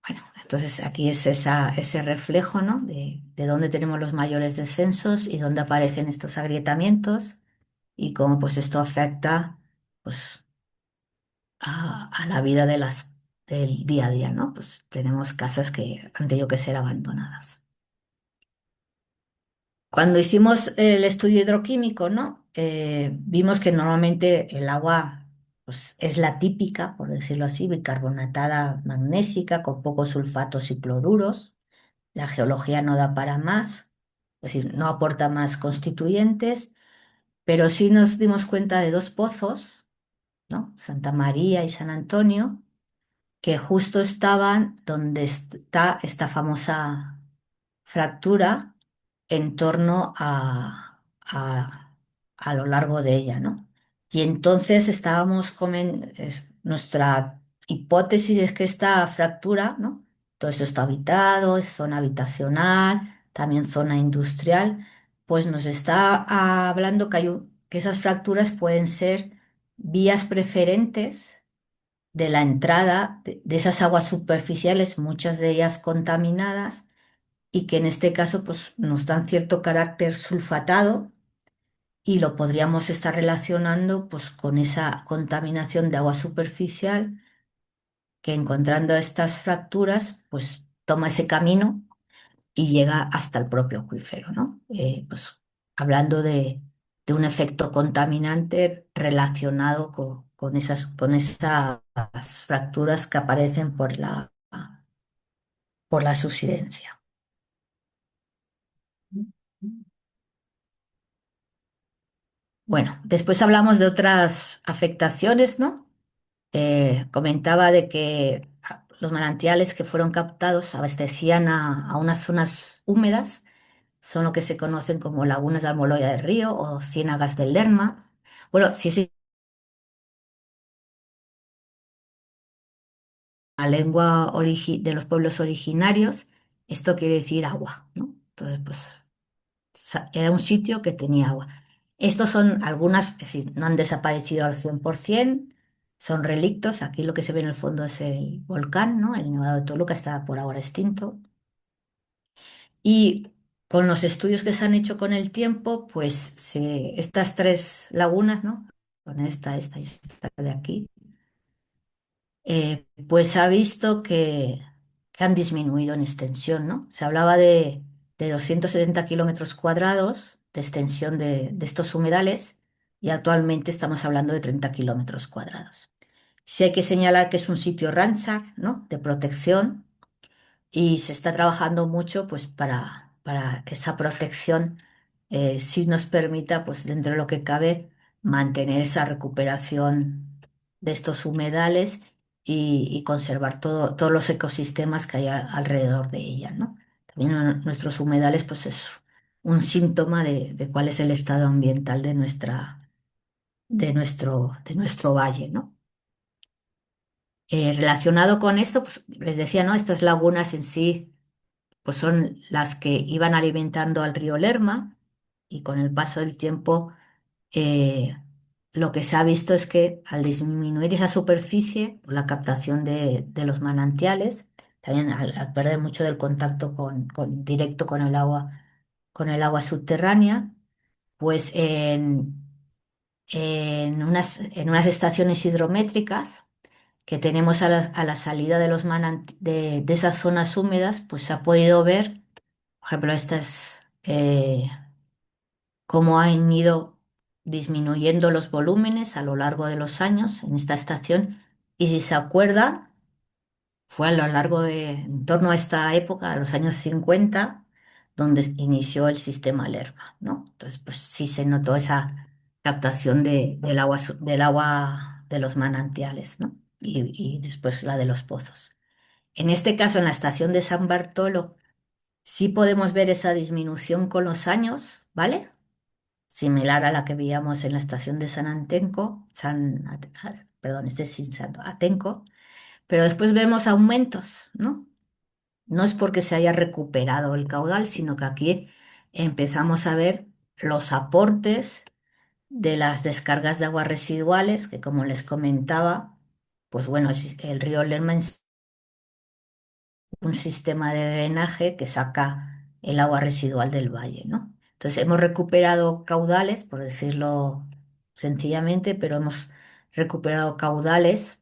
Bueno, entonces aquí es ese reflejo, ¿no? De dónde tenemos los mayores descensos y dónde aparecen estos agrietamientos y cómo pues esto afecta pues a la vida del día a día, ¿no? Pues tenemos casas que han tenido que ser abandonadas. Cuando hicimos el estudio hidroquímico, ¿no? Vimos que normalmente el agua pues, es la típica, por decirlo así, bicarbonatada magnésica con pocos sulfatos y cloruros. La geología no da para más, es decir, no aporta más constituyentes, pero sí nos dimos cuenta de dos pozos, ¿no? Santa María y San Antonio, que justo estaban donde está esta famosa fractura en torno a lo largo de ella, ¿no? Y entonces nuestra hipótesis es que esta fractura, ¿no? Todo esto está habitado, es zona habitacional, también zona industrial, pues nos está hablando que esas fracturas pueden ser vías preferentes de la entrada de esas aguas superficiales, muchas de ellas contaminadas, y que en este caso pues, nos dan cierto carácter sulfatado y lo podríamos estar relacionando pues, con esa contaminación de agua superficial que encontrando estas fracturas pues toma ese camino y llega hasta el propio acuífero, ¿no? Pues hablando de un efecto contaminante relacionado con esas fracturas que aparecen por la subsidencia. Bueno, después hablamos de otras afectaciones, ¿no? Comentaba de que los manantiales que fueron captados abastecían a unas zonas húmedas, son lo que se conocen como lagunas de Almoloya del Río o ciénagas del Lerma. Bueno, si es la lengua de los pueblos originarios, esto quiere decir agua, ¿no? Entonces, pues era un sitio que tenía agua. Estos son algunas, es decir, no han desaparecido al 100%, son relictos. Aquí lo que se ve en el fondo es el volcán, ¿no? El Nevado de Toluca está por ahora extinto. Y con los estudios que se han hecho con el tiempo, pues estas tres lagunas, ¿no? Con esta y esta de aquí, pues se ha visto que han disminuido en extensión, ¿no? Se hablaba de 270 kilómetros cuadrados de extensión de estos humedales y actualmente estamos hablando de 30 kilómetros cuadrados. Sí hay que señalar que es un sitio Ramsar, ¿no? De protección y se está trabajando mucho pues para que esa protección sí nos permita pues dentro de lo que cabe mantener esa recuperación de estos humedales y conservar todos los ecosistemas que hay alrededor de ella, ¿no? También nuestros humedales pues es un síntoma de cuál es el estado ambiental de nuestro valle, ¿no? Relacionado con esto, pues les decía, ¿no? Estas lagunas en sí pues son las que iban alimentando al río Lerma y con el paso del tiempo eh, lo que se ha visto es que al disminuir esa superficie, por la captación de los manantiales, también al perder mucho del contacto directo con el agua subterránea, pues en unas estaciones hidrométricas que tenemos a la salida de de esas zonas húmedas, pues se ha podido ver, por ejemplo, cómo han ido disminuyendo los volúmenes a lo largo de los años en esta estación. Y si se acuerda, fue a lo largo de, en torno a esta época, a los años 50, donde inició el sistema Lerma, ¿no? Entonces, pues sí se notó esa captación del agua, del agua de los manantiales, ¿no? Y después la de los pozos. En este caso, en la estación de San Bartolo, sí podemos ver esa disminución con los años, ¿vale? Similar a la que veíamos en la estación de San Antenco, perdón, este es sin Atenco, pero después vemos aumentos, ¿no? No es porque se haya recuperado el caudal, sino que aquí empezamos a ver los aportes de las descargas de aguas residuales, que como les comentaba, pues bueno, el río Lerma es un sistema de drenaje que saca el agua residual del valle, ¿no? Entonces hemos recuperado caudales, por decirlo sencillamente, pero hemos recuperado caudales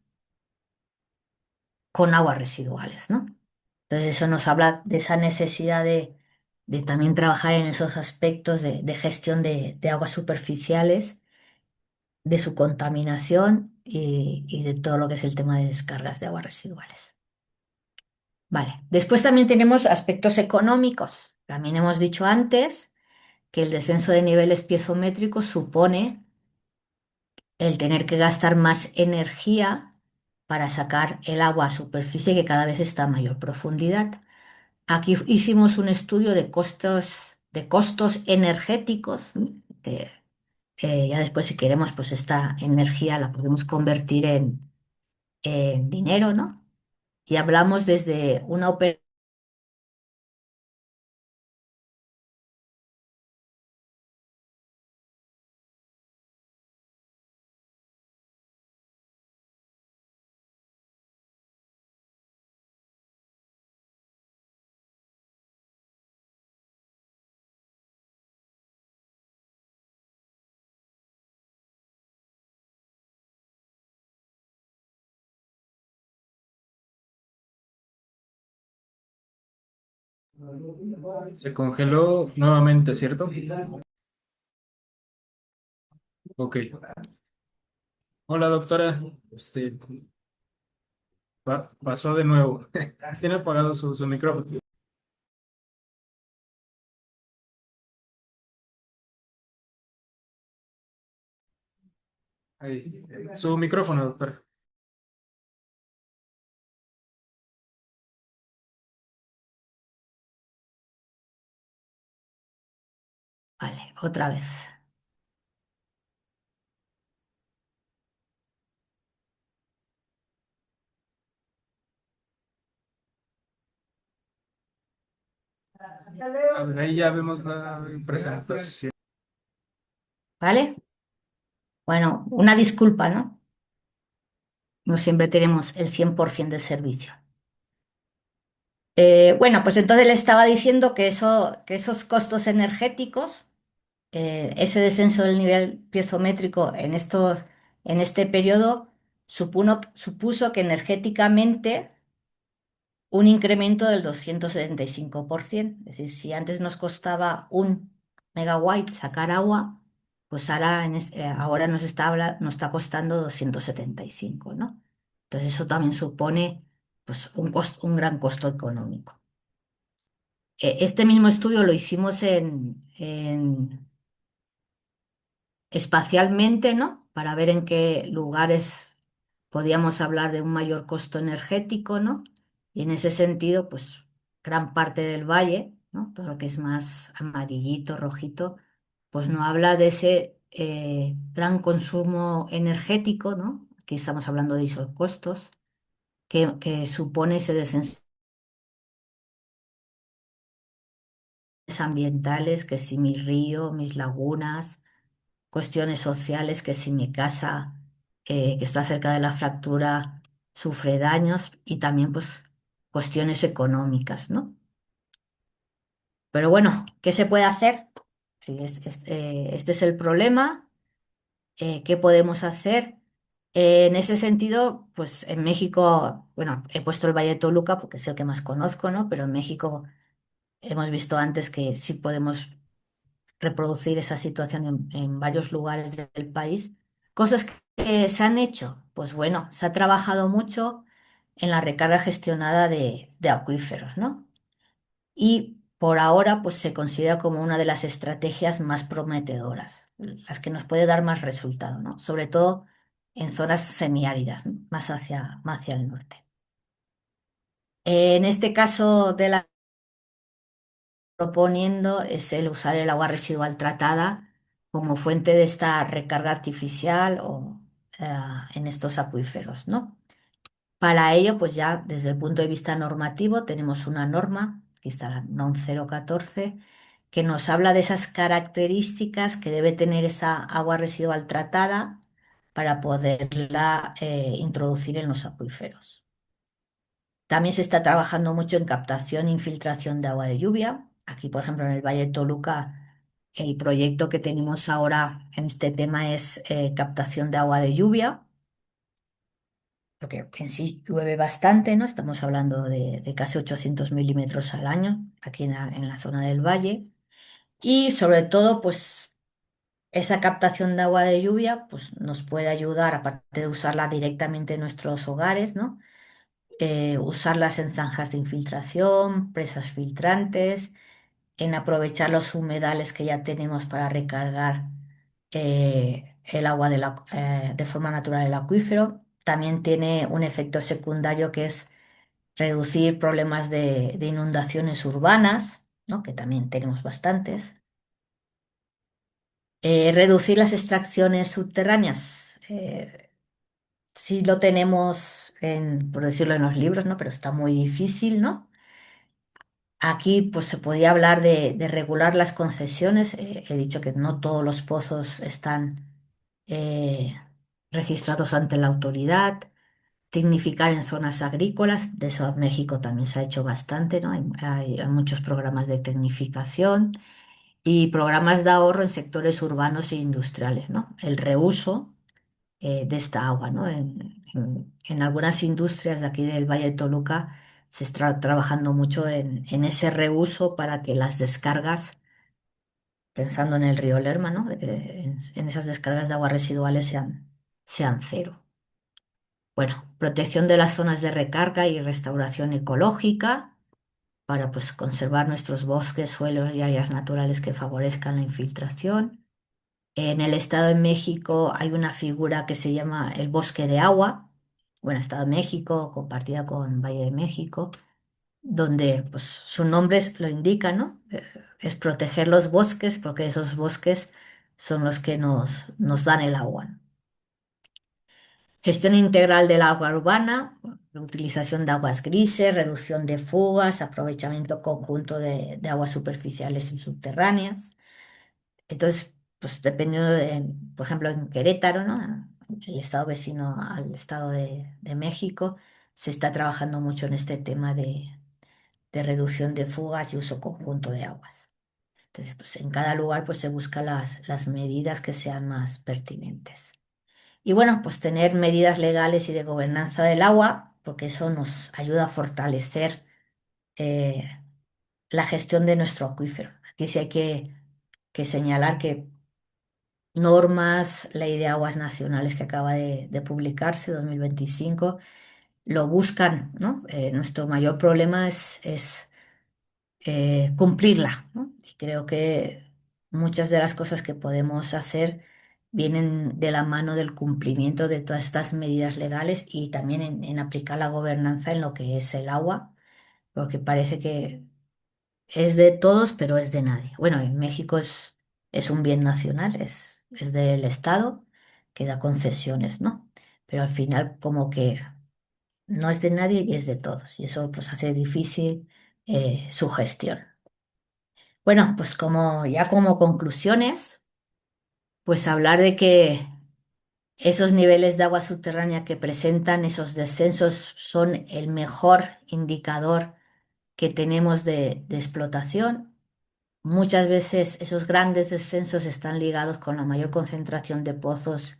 con aguas residuales, ¿no? Entonces eso nos habla de esa necesidad de también trabajar en esos aspectos de gestión de aguas superficiales, de su contaminación y de todo lo que es el tema de descargas de aguas residuales. Vale. Después también tenemos aspectos económicos. También hemos dicho antes que el descenso de niveles piezométricos supone el tener que gastar más energía para sacar el agua a superficie que cada vez está a mayor profundidad. Aquí hicimos un estudio de costos energéticos, ¿no? Ya después, si queremos, pues esta energía la podemos convertir en dinero, ¿no? Y hablamos desde una operación. Se congeló nuevamente, ¿cierto? Ok. Hola, doctora. Pasó de nuevo. Tiene apagado su micrófono. Ahí. Su micrófono, doctora. Vale, otra vez. A ver, ahí ya vemos la presentación. ¿Vale? Bueno, una disculpa, ¿no? No siempre tenemos el 100% de servicio. Bueno, pues entonces le estaba diciendo que esos costos energéticos, ese descenso del nivel piezométrico en este periodo, supuso que energéticamente un incremento del 275%. Es decir, si antes nos costaba 1 megawatt sacar agua, pues ahora, ahora nos está costando 275, ¿no? Entonces eso también supone pues, un gran costo económico. Este mismo estudio lo hicimos espacialmente, ¿no? Para ver en qué lugares podíamos hablar de un mayor costo energético, ¿no? Y en ese sentido, pues gran parte del valle, ¿no? Todo lo que es más amarillito, rojito, pues no habla de ese gran consumo energético, ¿no? Aquí estamos hablando de esos costos que supone ese descenso ambientales, que si mi río, mis lagunas, cuestiones sociales, que si mi casa que está cerca de la fractura sufre daños y también pues cuestiones económicas, ¿no? Pero bueno, ¿qué se puede hacer? Sí, este es el problema. ¿Qué podemos hacer? En ese sentido, pues en México, bueno, he puesto el Valle de Toluca porque es el que más conozco, ¿no? Pero en México hemos visto antes que sí podemos reproducir esa situación en varios lugares del país. Cosas que se han hecho, pues bueno, se ha trabajado mucho en la recarga gestionada de acuíferos, ¿no? Y por ahora, pues se considera como una de las estrategias más prometedoras, las que nos puede dar más resultado, ¿no? Sobre todo en zonas semiáridas, ¿no? Más hacia el norte. En este caso de la proponiendo es el usar el agua residual tratada como fuente de esta recarga artificial o en estos acuíferos, ¿no? Para ello, pues ya desde el punto de vista normativo tenemos una norma, aquí está la NOM 014, que nos habla de esas características que debe tener esa agua residual tratada para poderla introducir en los acuíferos. También se está trabajando mucho en captación e infiltración de agua de lluvia. Aquí, por ejemplo, en el Valle de Toluca, el proyecto que tenemos ahora en este tema es captación de agua de lluvia, porque en sí llueve bastante, ¿no? Estamos hablando de casi 800 milímetros al año aquí en la zona del valle. Y sobre todo, pues esa captación de agua de lluvia pues, nos puede ayudar, aparte de usarla directamente en nuestros hogares, ¿no? Usarlas en zanjas de infiltración, presas filtrantes, en aprovechar los humedales que ya tenemos para recargar el agua de forma natural el acuífero. También tiene un efecto secundario que es reducir problemas de inundaciones urbanas, ¿no? Que también tenemos bastantes. Reducir las extracciones subterráneas. Sí lo tenemos, por decirlo en los libros, ¿no? Pero está muy difícil, ¿no? Aquí pues se podía hablar de regular las concesiones. He dicho que no todos los pozos están eh, registrados ante la autoridad. Tecnificar en zonas agrícolas. De eso en México también se ha hecho bastante, ¿no? Hay muchos programas de tecnificación y programas de ahorro en sectores urbanos e industriales, ¿no? El reuso de esta agua, ¿no? En algunas industrias de aquí del Valle de Toluca se está trabajando mucho en ese reuso para que las descargas, pensando en el río Lerma, ¿no? En esas descargas de aguas residuales sean cero. Bueno, protección de las zonas de recarga y restauración ecológica para pues, conservar nuestros bosques, suelos y áreas naturales que favorezcan la infiltración. En el Estado de México hay una figura que se llama el bosque de agua, bueno, Estado de México, compartida con Valle de México, donde pues, su nombre lo indica, ¿no? Es proteger los bosques porque esos bosques son los que nos dan el agua, ¿no? Gestión integral del agua urbana, utilización de aguas grises, reducción de fugas, aprovechamiento conjunto de aguas superficiales y subterráneas. Entonces, pues dependiendo por ejemplo, en Querétaro, ¿no? El estado vecino al estado de México, se está trabajando mucho en este tema de reducción de fugas y uso conjunto de aguas. Entonces, pues en cada lugar pues se buscan las medidas que sean más pertinentes. Y bueno, pues tener medidas legales y de gobernanza del agua, porque eso nos ayuda a fortalecer eh, la gestión de nuestro acuífero. Aquí sí hay que señalar que normas, Ley de Aguas Nacionales que acaba de publicarse, 2025, lo buscan, ¿no? Nuestro mayor problema es cumplirla, ¿no? Y creo que muchas de las cosas que podemos hacer vienen de la mano del cumplimiento de todas estas medidas legales y también en aplicar la gobernanza en lo que es el agua, porque parece que es de todos, pero es de nadie. Bueno, en México es un bien nacional, es del Estado que da concesiones, ¿no? Pero al final como que no es de nadie y es de todos, y eso pues hace difícil su gestión. Bueno, pues como conclusiones, pues hablar de que esos niveles de agua subterránea que presentan esos descensos son el mejor indicador que tenemos de explotación. Muchas veces esos grandes descensos están ligados con la mayor concentración de pozos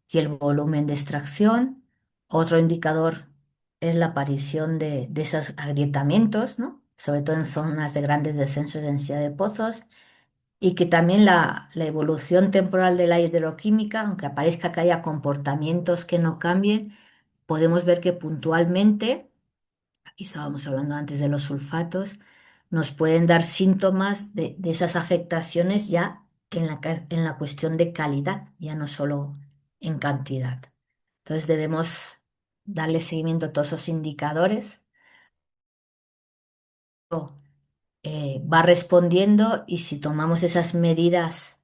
y el volumen de extracción. Otro indicador es la aparición de esos agrietamientos, ¿no? Sobre todo en zonas de grandes descensos de densidad de pozos. y que también la evolución temporal de la hidroquímica, aunque aparezca que haya comportamientos que no cambien, podemos ver que puntualmente, aquí estábamos hablando antes de los sulfatos, nos pueden dar síntomas de esas afectaciones ya en la cuestión de calidad, ya no solo en cantidad. Entonces debemos darle seguimiento a todos esos indicadores. Va respondiendo y si tomamos esas medidas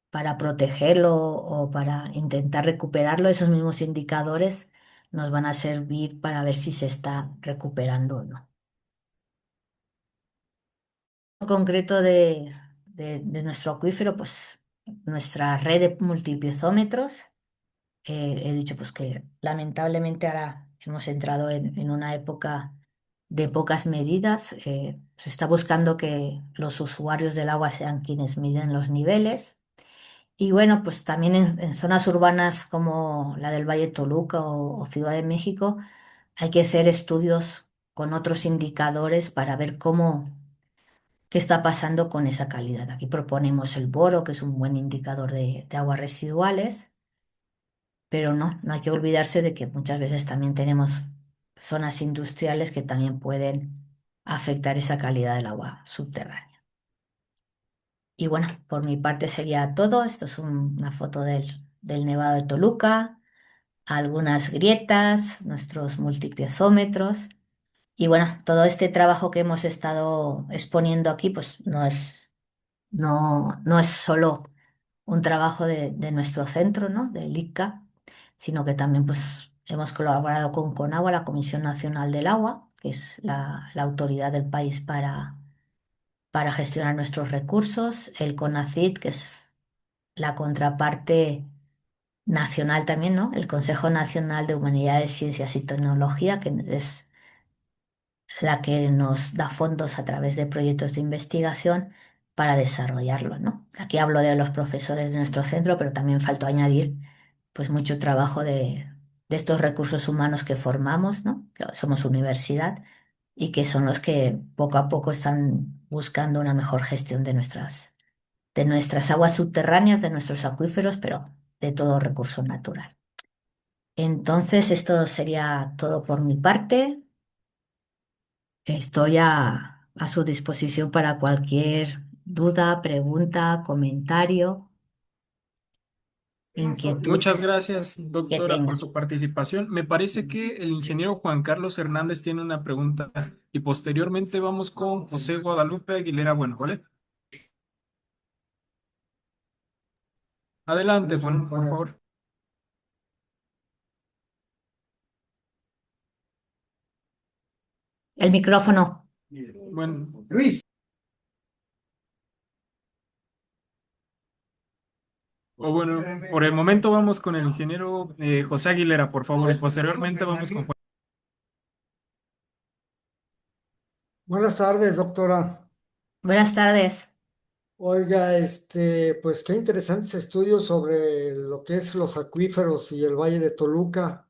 para protegerlo o para intentar recuperarlo, esos mismos indicadores nos van a servir para ver si se está recuperando o no. En concreto de nuestro acuífero, pues nuestra red de multipiezómetros, he dicho pues que lamentablemente ahora hemos entrado en una época de pocas medidas. Se está buscando que los usuarios del agua sean quienes miden los niveles. Y bueno, pues también en zonas urbanas como la del Valle de Toluca o Ciudad de México hay que hacer estudios con otros indicadores para ver qué está pasando con esa calidad. Aquí proponemos el boro, que es un buen indicador de aguas residuales, pero no hay que olvidarse de que muchas veces también tenemos zonas industriales que también pueden afectar esa calidad del agua subterránea. Y bueno, por mi parte sería todo. Esto es una foto del Nevado de Toluca, algunas grietas, nuestros multipiezómetros. Y bueno, todo este trabajo que hemos estado exponiendo aquí, pues no es solo un trabajo de nuestro centro, ¿no? Del ICCA, sino que también pues, hemos colaborado con Conagua, la Comisión Nacional del Agua, que es la autoridad del país para gestionar nuestros recursos, el CONACYT, que es la contraparte nacional también, ¿no? El Consejo Nacional de Humanidades, Ciencias y Tecnología, que es la que nos da fondos a través de proyectos de investigación para desarrollarlo, ¿no? Aquí hablo de los profesores de nuestro centro, pero también faltó añadir pues mucho trabajo de estos recursos humanos que formamos, ¿no? Que somos universidad y que son los que poco a poco están buscando una mejor gestión de nuestras aguas subterráneas, de nuestros acuíferos, pero de todo recurso natural. Entonces, esto sería todo por mi parte. Estoy a su disposición para cualquier duda, pregunta, comentario, inquietud Muchas gracias, que doctora, por tenga. su participación. Me parece que el ingeniero Juan Carlos Hernández tiene una pregunta y posteriormente vamos con José Guadalupe Aguilera. Bueno, ¿vale? Adelante, Juan, por favor. El micrófono. Bueno, o bueno, por el momento vamos con el ingeniero José Aguilera, por favor, y posteriormente vamos con Juan. Buenas tardes, doctora. Buenas tardes. Oiga, pues qué interesantes estudios sobre lo que es los acuíferos y el Valle de Toluca.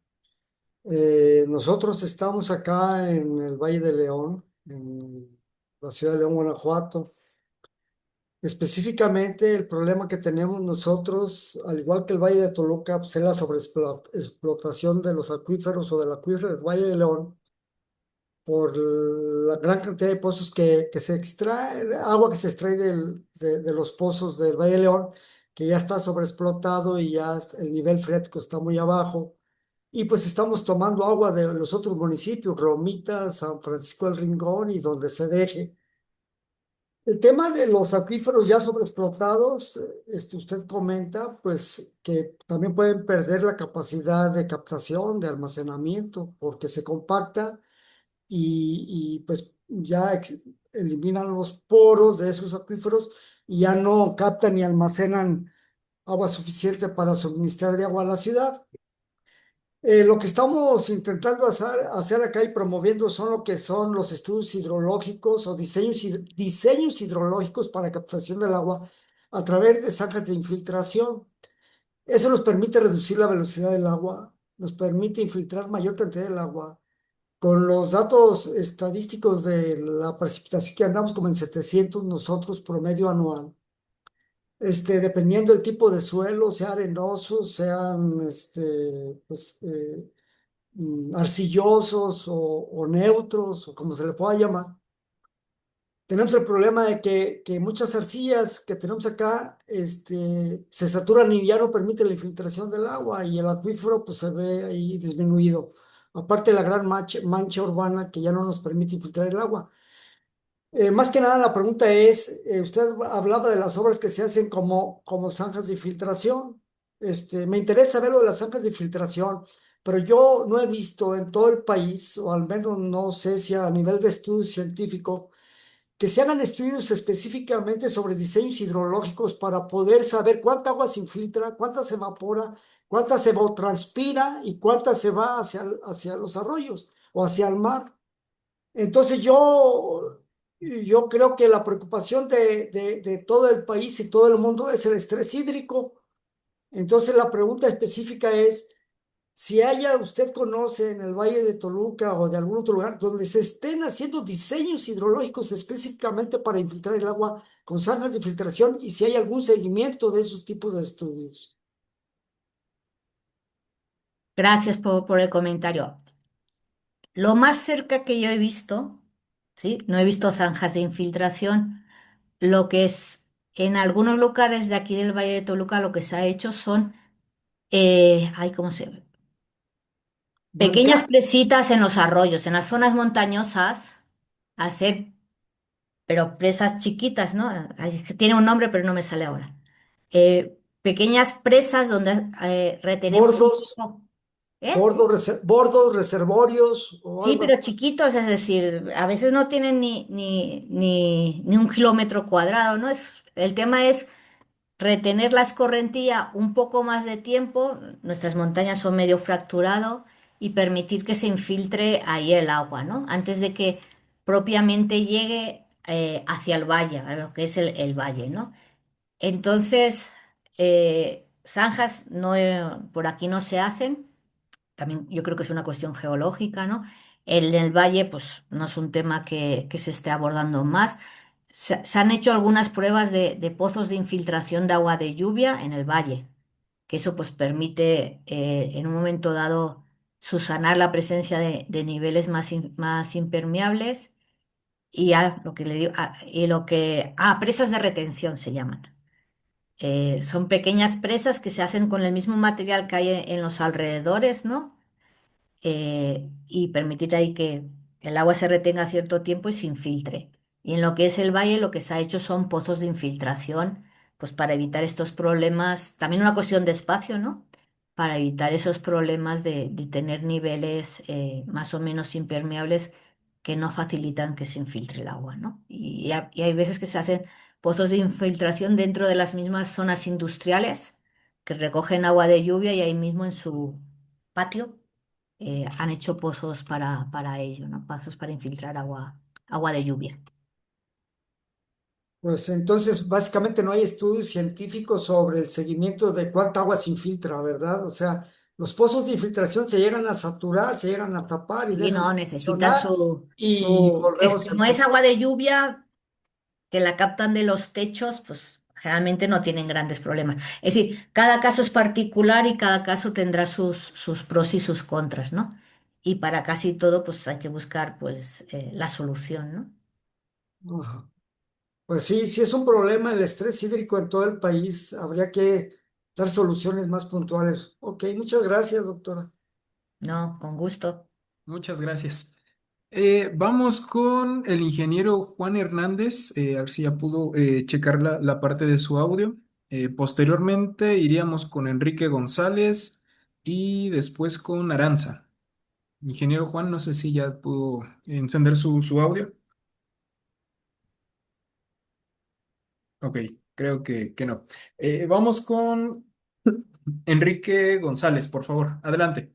Nosotros estamos acá en el Valle de León, en la ciudad de León, Guanajuato. Específicamente, el problema que tenemos nosotros, al igual que el Valle de Toluca, pues, es la sobreexplotación de los acuíferos o del acuífero del Valle de León por la gran cantidad de pozos que se extrae, agua que se extrae de los pozos del Valle de León, que ya está sobreexplotado y ya el nivel freático está muy abajo. Y pues estamos tomando agua de los otros municipios, Romita, San Francisco del Rincón y donde se deje. El tema de los acuíferos ya sobreexplotados, usted comenta, pues que también pueden perder la capacidad de captación, de almacenamiento, porque se compacta pues ya eliminan los poros de esos acuíferos y ya no captan ni almacenan agua suficiente para suministrar de agua a la ciudad. Lo que estamos intentando hacer acá y promoviendo son lo que son los estudios hidrológicos o diseños hidrológicos para captación del agua a través de zanjas de infiltración. Eso nos permite reducir la velocidad del agua, nos permite infiltrar mayor cantidad del agua. Con los datos estadísticos de la precipitación que andamos como en 700 nosotros promedio anual, dependiendo del tipo de suelo, sea arenoso, sean pues, arcillosos o neutros, o como se le pueda llamar. Tenemos el problema de que muchas arcillas que tenemos acá se saturan y ya no permiten la infiltración del agua y el acuífero pues se ve ahí disminuido. Aparte de la gran mancha urbana que ya no nos permite infiltrar el agua. Más que nada la pregunta es, usted hablaba de las obras que se hacen como zanjas de filtración. Me interesa ver lo de las zanjas de filtración, pero yo no he visto en todo el país, o al menos no sé si a nivel de estudio científico, que se hagan estudios específicamente sobre diseños hidrológicos para poder saber cuánta agua se infiltra, cuánta se evapora, cuánta se transpira y cuánta se va hacia los arroyos o hacia el mar. Entonces yo creo que la preocupación de todo el país y todo el mundo es el estrés hídrico. Entonces la pregunta específica es, si usted conoce en el Valle de Toluca o de algún otro lugar donde se estén haciendo diseños hidrológicos específicamente para infiltrar el agua con zanjas de filtración y si hay algún seguimiento de esos tipos de estudios. Gracias por el comentario. Lo más cerca que yo he visto, ¿sí? No he visto zanjas de infiltración. Lo que es en algunos lugares de aquí del Valle de Toluca, lo que se ha hecho son, ay, ¿cómo se? Manca, Pequeñas presitas en los arroyos, en las zonas montañosas, hacer, pero presas chiquitas, ¿no? Ay, es que tiene un nombre, pero no me sale ahora. Pequeñas presas donde retenemos un bordos, poco. ¿Eh? bordos, reservorios o Sí, algo así. pero chiquitos, es decir, a veces no tienen ni un kilómetro cuadrado, ¿no? El tema es retener la escorrentía un poco más de tiempo, nuestras montañas son medio fracturado, y permitir que se infiltre ahí el agua, ¿no? Antes de que propiamente llegue hacia el valle, a lo que es el valle, ¿no? Entonces, zanjas no, por aquí no se hacen. También yo creo que es una cuestión geológica, ¿no? En el valle, pues no es un tema que se esté abordando más. Se han hecho algunas pruebas de pozos de infiltración de agua de lluvia en el valle, que eso pues permite en un momento dado subsanar la presencia de niveles más impermeables y lo que le digo, presas de retención se llaman. Son pequeñas presas que se hacen con el mismo material que hay en los alrededores, ¿no? Y permitir ahí que el agua se retenga cierto tiempo y se infiltre. Y en lo que es el valle, lo que se ha hecho son pozos de infiltración, pues para evitar estos problemas, también una cuestión de espacio, ¿no? Para evitar esos problemas de tener niveles más o menos impermeables que no facilitan que se infiltre el agua, ¿no? Y hay veces que se hacen pozos de infiltración dentro de las mismas zonas industriales que recogen agua de lluvia y ahí mismo en su patio han hecho pozos para ello, ¿no? Pozos para infiltrar agua de lluvia. Pues entonces básicamente no hay estudios científicos sobre el seguimiento de cuánta agua se infiltra, ¿verdad? O sea, los pozos de infiltración se llegan a saturar, se llegan a tapar y Y dejan no, de necesitan funcionar y volvemos a como es empezar. agua de lluvia, que la captan de los techos, pues generalmente no tienen grandes problemas. Es decir, cada caso es particular y cada caso tendrá sus pros y sus contras, ¿no? Y para casi todo, pues hay que buscar, pues, la solución, ¿no? Ajá. Pues sí, sí es un problema el estrés hídrico en todo el país. Habría que dar soluciones más puntuales. Ok, muchas gracias, doctora. No, con gusto. Muchas gracias. Vamos con el ingeniero Juan Hernández, a ver si ya pudo checar la parte de su audio. Posteriormente iríamos con Enrique González y después con Aranza. Ingeniero Juan, no sé si ya pudo encender su audio. Ok, creo que no. Vamos con Enrique González, por favor. Adelante.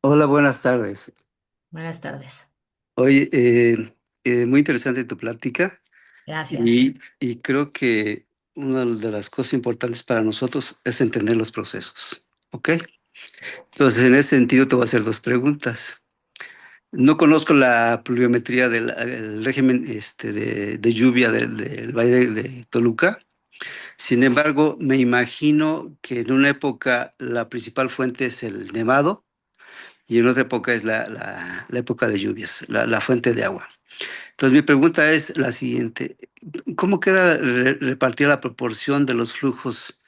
Hola, buenas tardes. Buenas tardes. Oye, muy interesante tu plática Gracias. y creo que una de las cosas importantes para nosotros es entender los procesos, ¿ok? Entonces, en ese sentido, te voy a hacer dos preguntas. No conozco la pluviometría del el régimen de lluvia del Valle de Toluca. Sin embargo, me imagino que en una época la principal fuente es el nevado y en otra época es la época de lluvias, la fuente de agua. Entonces, mi pregunta es la siguiente. ¿Cómo queda repartida la proporción de los flujos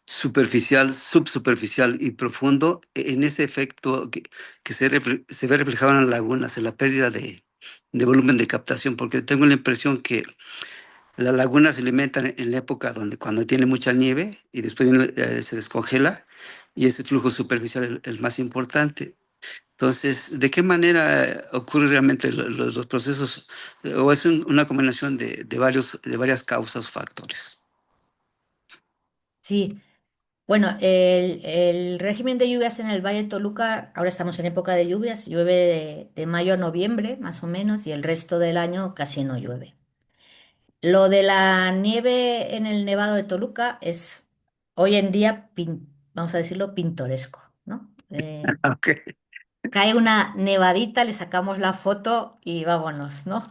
superficial, subsuperficial y profundo en ese efecto que se ve reflejado en las lagunas, en la pérdida de volumen de captación? Porque tengo la impresión que las lagunas se alimentan en la época donde cuando tiene mucha nieve y después se descongela y ese flujo superficial es el más importante. Entonces, ¿de qué manera ocurre realmente los procesos? ¿O es una combinación de varias causas o factores? Sí, bueno, el régimen de lluvias en el Valle de Toluca, ahora estamos en época de lluvias, llueve de mayo a noviembre más o menos y el resto del año casi no llueve. Lo de la nieve en el Nevado de Toluca es hoy en día, vamos a decirlo, pintoresco, ¿no? Ok. Cae una nevadita, le sacamos la foto y vámonos, ¿no?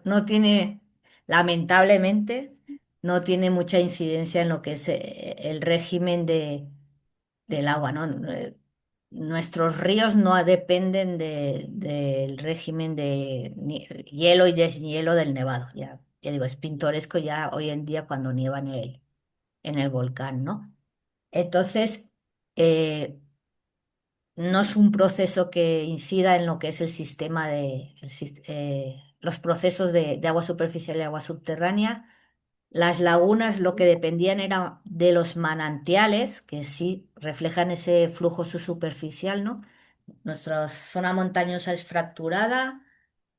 No tiene, lamentablemente, no tiene mucha incidencia en lo que es el régimen del agua, ¿no? Nuestros ríos no dependen del régimen de hielo y deshielo del nevado. Ya digo, es pintoresco ya hoy en día cuando nieva en el volcán, ¿no? Entonces, eh, no es un proceso que incida en lo que es el sistema los procesos de agua superficial y agua subterránea. Las lagunas lo que dependían era de los manantiales, que sí reflejan ese flujo superficial, ¿no? Nuestra zona montañosa es fracturada,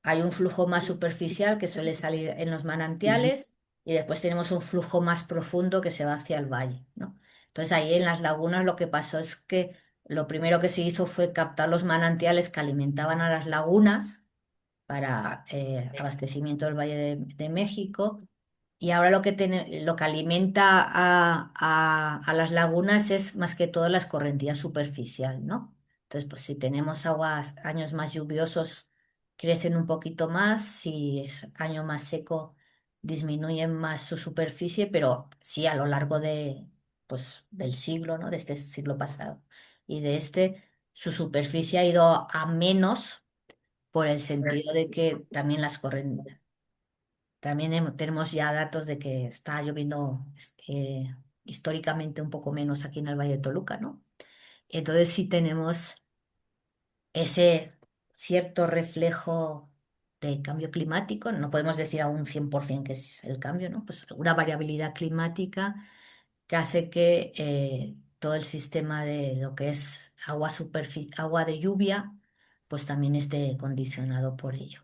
hay un flujo más superficial que suele salir en los Ujú. manantiales y después tenemos un flujo más profundo que se va hacia el valle, ¿no? Entonces ahí en las lagunas lo que pasó es que lo primero que se hizo fue captar los manantiales que alimentaban a las lagunas para abastecimiento del Valle de México. Y ahora lo que alimenta a las lagunas es más que todo la escorrentía superficial, ¿no? Entonces, pues si tenemos años más lluviosos, crecen un poquito más, si es año más seco, disminuyen más su superficie, pero sí a lo largo pues, del siglo, ¿no? De este siglo pasado y de este, su superficie ha ido a menos por el sentido de que también las corrientes, también tenemos ya datos de que está lloviendo históricamente un poco menos aquí en el Valle de Toluca, ¿no? Entonces sí tenemos ese cierto reflejo de cambio climático, no podemos decir a un 100% que es el cambio, ¿no? Pues una variabilidad climática que hace que todo el sistema de lo que es agua de lluvia, pues también esté condicionado por ello.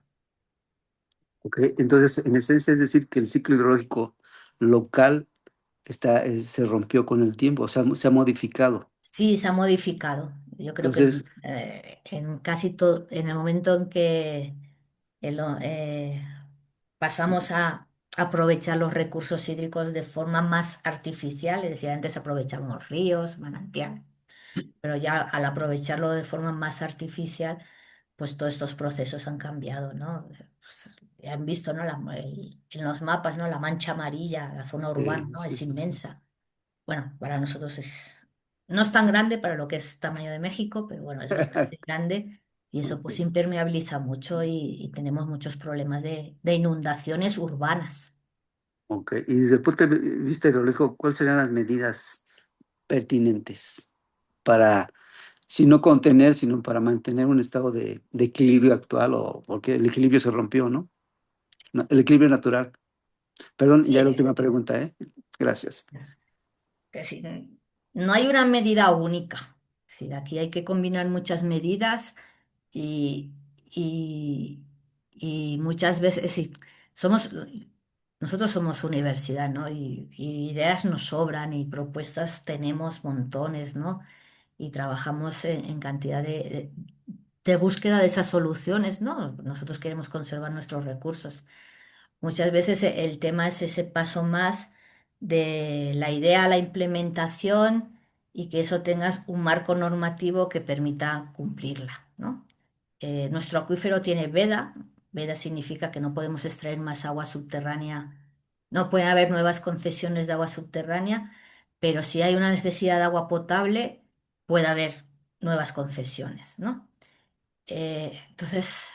Ok, entonces, en esencia es decir que el ciclo hidrológico local se rompió con el tiempo, o sea, se ha modificado. Sí, se ha modificado. Yo creo que Entonces, en casi todo, en el momento en que el o- pasamos a aprovechar los recursos hídricos de forma más artificial, es decir, antes aprovechábamos ríos, manantiales, pero ya al aprovecharlo de forma más artificial, pues todos estos procesos han cambiado, ¿no? Pues, ya han visto, ¿no? En los mapas, ¿no? La mancha amarilla, la zona urbana, ¿no? sí, Es sí, sí. inmensa. Bueno, para nosotros no es tan grande para lo que es tamaño de México, pero bueno, es bastante grande y eso Ok, pues impermeabiliza mucho y tenemos muchos problemas de inundaciones urbanas. ok. Y desde el punto de vista hidrológico, ¿cuáles serían las medidas pertinentes para, si no contener, sino para mantener un estado de equilibrio actual, o porque el equilibrio se rompió, ¿no? El equilibrio natural. Perdón, ya la Sí, última pregunta, ¿eh? Gracias. que sí, no hay una medida única. Sí, aquí hay que combinar muchas medidas y, y, y muchas veces, sí, somos, nosotros somos universidad, ¿no? Y ideas nos sobran y propuestas tenemos montones, ¿no? Y trabajamos en cantidad de búsqueda de esas soluciones, ¿no? Nosotros queremos conservar nuestros recursos. Muchas veces el tema es ese paso más de la idea a la implementación y que eso tengas un marco normativo que permita cumplirla, ¿no? Nuestro acuífero tiene veda. Veda significa que no podemos extraer más agua subterránea. No puede haber nuevas concesiones de agua subterránea, pero si hay una necesidad de agua potable, puede haber nuevas concesiones, ¿no? Entonces,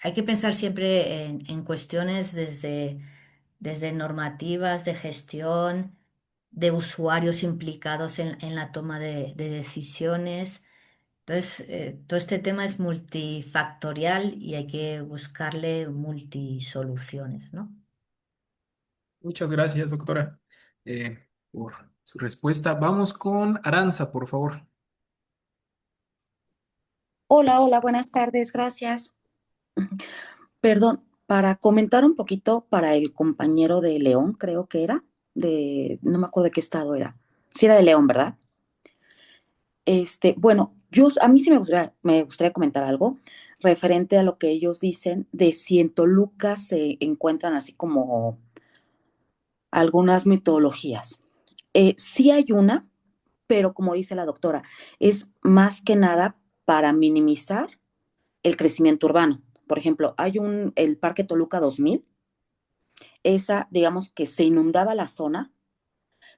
hay que pensar siempre en cuestiones desde normativas de gestión, de usuarios implicados en la toma de decisiones. Entonces, todo este tema es multifactorial y hay que buscarle multisoluciones, ¿no? Muchas gracias, doctora, por su respuesta. Vamos con Aranza, por favor. Hola, hola, buenas tardes, gracias. Perdón, para comentar un poquito para el compañero de León, creo que era, no me acuerdo de qué estado era. Sí era de León, ¿verdad? Bueno, a mí sí me gustaría comentar algo referente a lo que ellos dicen de si en Toluca se encuentran así como algunas mitologías. Sí hay una, pero como dice la doctora, es más que nada para minimizar el crecimiento urbano. Por ejemplo, el Parque Toluca 2000, esa, digamos que se inundaba la zona,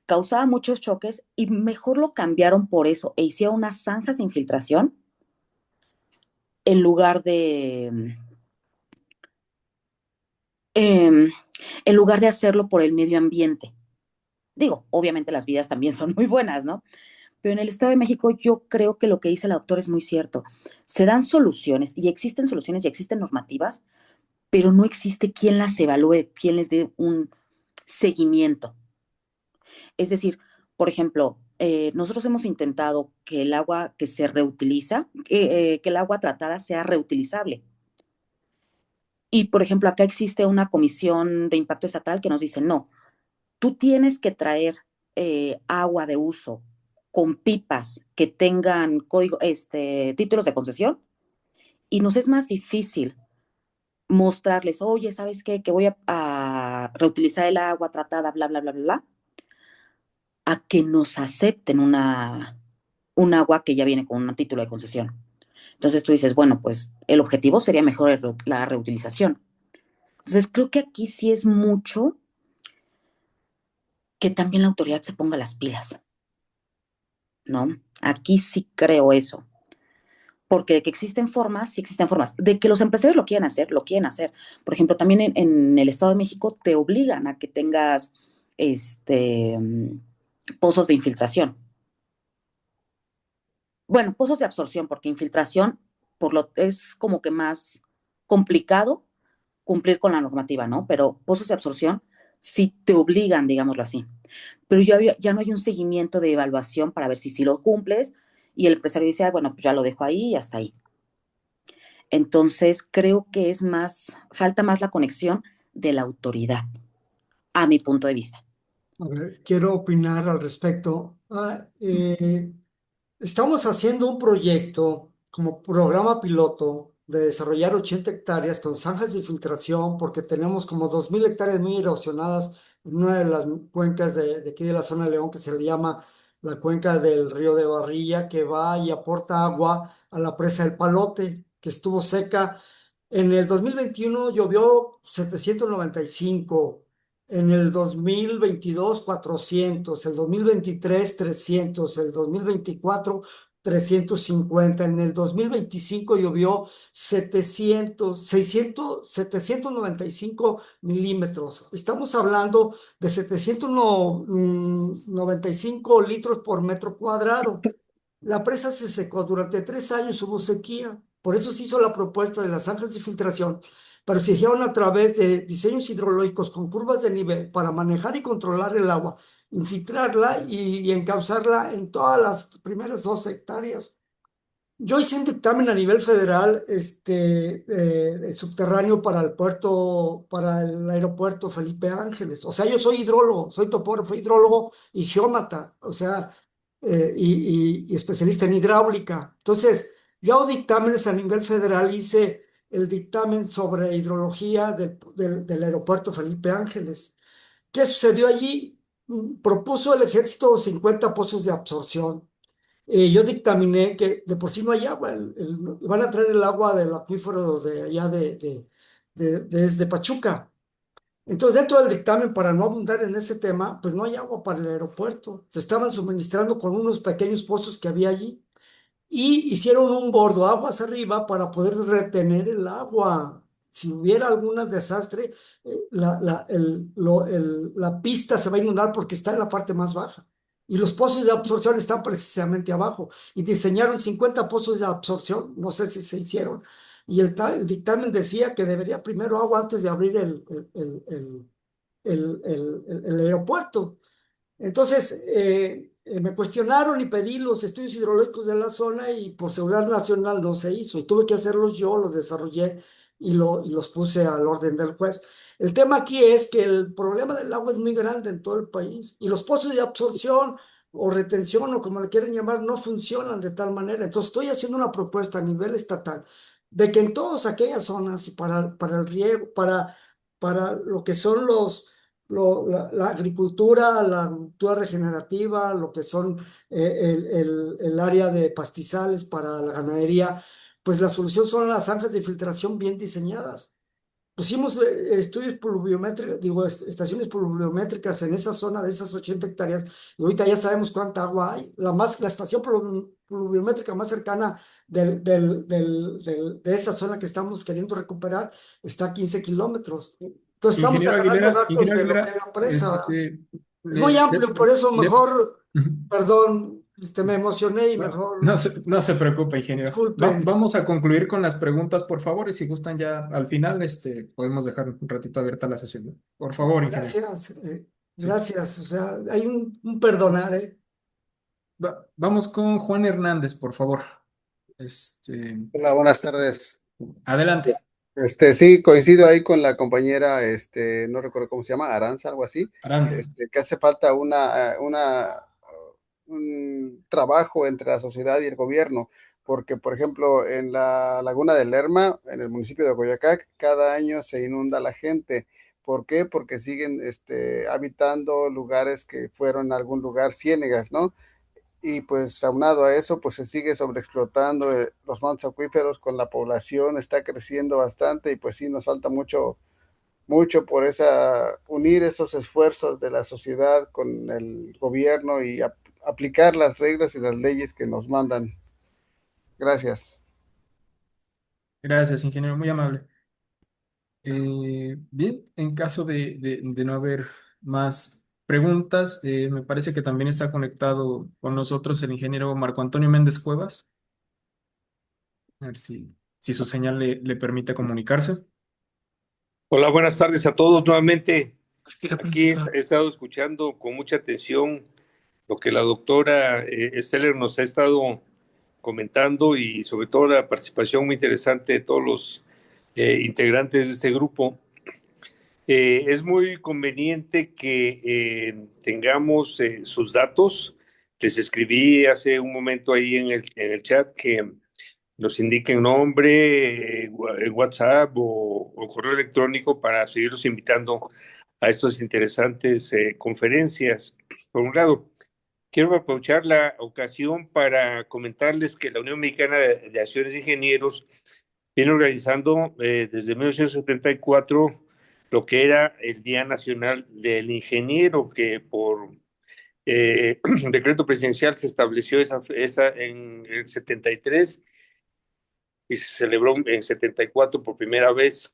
causaba muchos choques y mejor lo cambiaron por eso e hicieron unas zanjas de infiltración en lugar em, en lugar de hacerlo por el medio ambiente. Digo, obviamente las vidas también son muy buenas, ¿no? Pero en el Estado de México yo creo que lo que dice el doctor es muy cierto. Se dan soluciones y existen normativas, pero no existe quien las evalúe, quien les dé un seguimiento. Es decir, por ejemplo, nosotros hemos intentado que el agua que se reutiliza, que el agua tratada sea reutilizable. Y, por ejemplo, acá existe una comisión de impacto estatal que nos dice, no, tú tienes que traer agua de uso con pipas que tengan títulos de concesión y nos es más difícil mostrarles, oye, ¿sabes qué? Que voy a reutilizar el agua tratada, bla, bla, bla, bla, bla, a que nos acepten un agua que ya viene con un título de concesión. Entonces tú dices, bueno, pues el objetivo sería mejor la reutilización. Entonces creo que aquí sí es mucho que también la autoridad se ponga las pilas, ¿no? Aquí sí creo eso. Porque de que existen formas, sí existen formas. De que los empresarios lo quieren hacer, lo quieren hacer. Por ejemplo, también en el Estado de México te obligan a que tengas este, pozos de infiltración. Bueno, pozos de absorción, porque infiltración es como que más complicado cumplir con la normativa, ¿no? Pero pozos de absorción sí te obligan, digámoslo así. Pero ya no hay un seguimiento de evaluación para ver si lo cumples y el empresario dice, bueno, pues ya lo dejo ahí y hasta ahí. Entonces, creo que falta más la conexión de la autoridad, a mi punto de vista. A ver, quiero opinar al respecto. Estamos haciendo un proyecto como programa piloto de desarrollar 80 hectáreas con zanjas de infiltración porque tenemos como 2.000 hectáreas muy erosionadas en una de las cuencas de aquí de la zona de León que se le llama la cuenca del río de Barrilla que va y aporta agua a la presa del Palote que estuvo seca. En el 2021 llovió 795. En el 2022, 400, el 2023, 300, el 2024, 350, en el 2025 llovió 795 milímetros. Estamos hablando de 795 litros por metro cuadrado. La presa se secó durante 3 años, hubo sequía. Por eso se hizo la propuesta de las zanjas de filtración, pero se hicieron a través de diseños hidrológicos con curvas de nivel para manejar y controlar el agua, infiltrarla y encauzarla en todas las primeras 2 hectáreas. Yo hice un dictamen a nivel federal, subterráneo para el puerto, para el aeropuerto Felipe Ángeles. O sea, yo soy hidrólogo, soy topógrafo, hidrólogo y geómata, o sea, y especialista en hidráulica. Entonces, yo hago dictámenes a nivel federal, hice el dictamen sobre hidrología del aeropuerto Felipe Ángeles. ¿Qué sucedió allí? Propuso el ejército 50 pozos de absorción. yo dictaminé que de por sí no hay agua, van a traer el agua del acuífero de allá desde Pachuca. Entonces, dentro del dictamen, para no abundar en ese tema, pues no hay agua para el aeropuerto. Se estaban suministrando con unos pequeños pozos que había allí y hicieron un bordo aguas arriba para poder retener el agua. Si hubiera algún desastre, la pista se va a inundar porque está en la parte más baja. Y los pozos de absorción están precisamente abajo. Y diseñaron 50 pozos de absorción, no sé si se hicieron. Y el dictamen decía que debería primero agua antes de abrir el aeropuerto. Entonces, me cuestionaron y pedí los estudios hidrológicos de la zona y por seguridad nacional no se hizo. Y tuve que hacerlos yo, los desarrollé y los puse al orden del juez. El tema aquí es que el problema del agua es muy grande en todo el país y los pozos de absorción o retención o como le quieren llamar no funcionan de tal manera. Entonces, estoy haciendo una propuesta a nivel estatal de que en todas aquellas zonas y para el riego, para lo que son la agricultura, la agricultura regenerativa, lo que son el área de pastizales para la ganadería, pues la solución son las zanjas de filtración bien diseñadas. Pusimos estudios pluviométricos, digo, estaciones pluviométricas en esa zona de esas 80 hectáreas y ahorita ya sabemos cuánta agua hay. La estación pluviométrica más cercana de esa zona que estamos queriendo recuperar está a 15 kilómetros. Entonces estamos agarrando datos Ingeniero de lo que Aguilera, es la presa. Es muy le- amplio, por eso le- mejor, perdón, me emocioné y no, mejor, no se preocupe, ingeniero. disculpen. Vamos a concluir con las preguntas, por favor, y si gustan ya al final, podemos dejar un ratito abierta la sesión, ¿no? Por favor, ingeniero. Gracias, Sí. gracias. O sea, hay un perdonar, ¿eh? Vamos con Juan Hernández, por favor. Este, Hola, buenas tardes. adelante, Sí, coincido ahí con la compañera, no recuerdo cómo se llama, Aranza, algo así, Aranza. que hace falta un trabajo entre la sociedad y el gobierno, porque, por ejemplo, en la laguna de Lerma, en el municipio de Coyoacac, cada año se inunda la gente. ¿Por qué? Porque siguen, habitando lugares que fueron algún lugar ciénegas, ¿no? Y pues aunado a eso, pues se sigue sobreexplotando los mantos acuíferos con la población, está creciendo bastante y pues sí nos falta mucho, mucho por unir esos esfuerzos de la sociedad con el gobierno y aplicar las reglas y las leyes que nos mandan. Gracias. Gracias, ingeniero, muy amable. Bien, en caso de no haber más preguntas, me parece que también está conectado con nosotros el ingeniero Marco Antonio Méndez Cuevas. A ver si su señal le permite comunicarse. Hola, buenas tardes a todos nuevamente. Estira, Aquí Francisco. he estado escuchando con mucha atención lo que la doctora Steller nos ha estado comentando y sobre todo la participación muy interesante de todos los integrantes de este grupo. Es muy conveniente que tengamos sus datos. Les escribí hace un momento ahí en el chat que nos indiquen nombre, WhatsApp o correo electrónico para seguirlos invitando a estas interesantes conferencias. Por un lado, quiero aprovechar la ocasión para comentarles que la Unión Mexicana de Acciones de Ingenieros viene organizando desde 1974 lo que era el Día Nacional del Ingeniero, que por decreto presidencial se estableció esa en el 73 y se celebró en 74 por primera vez.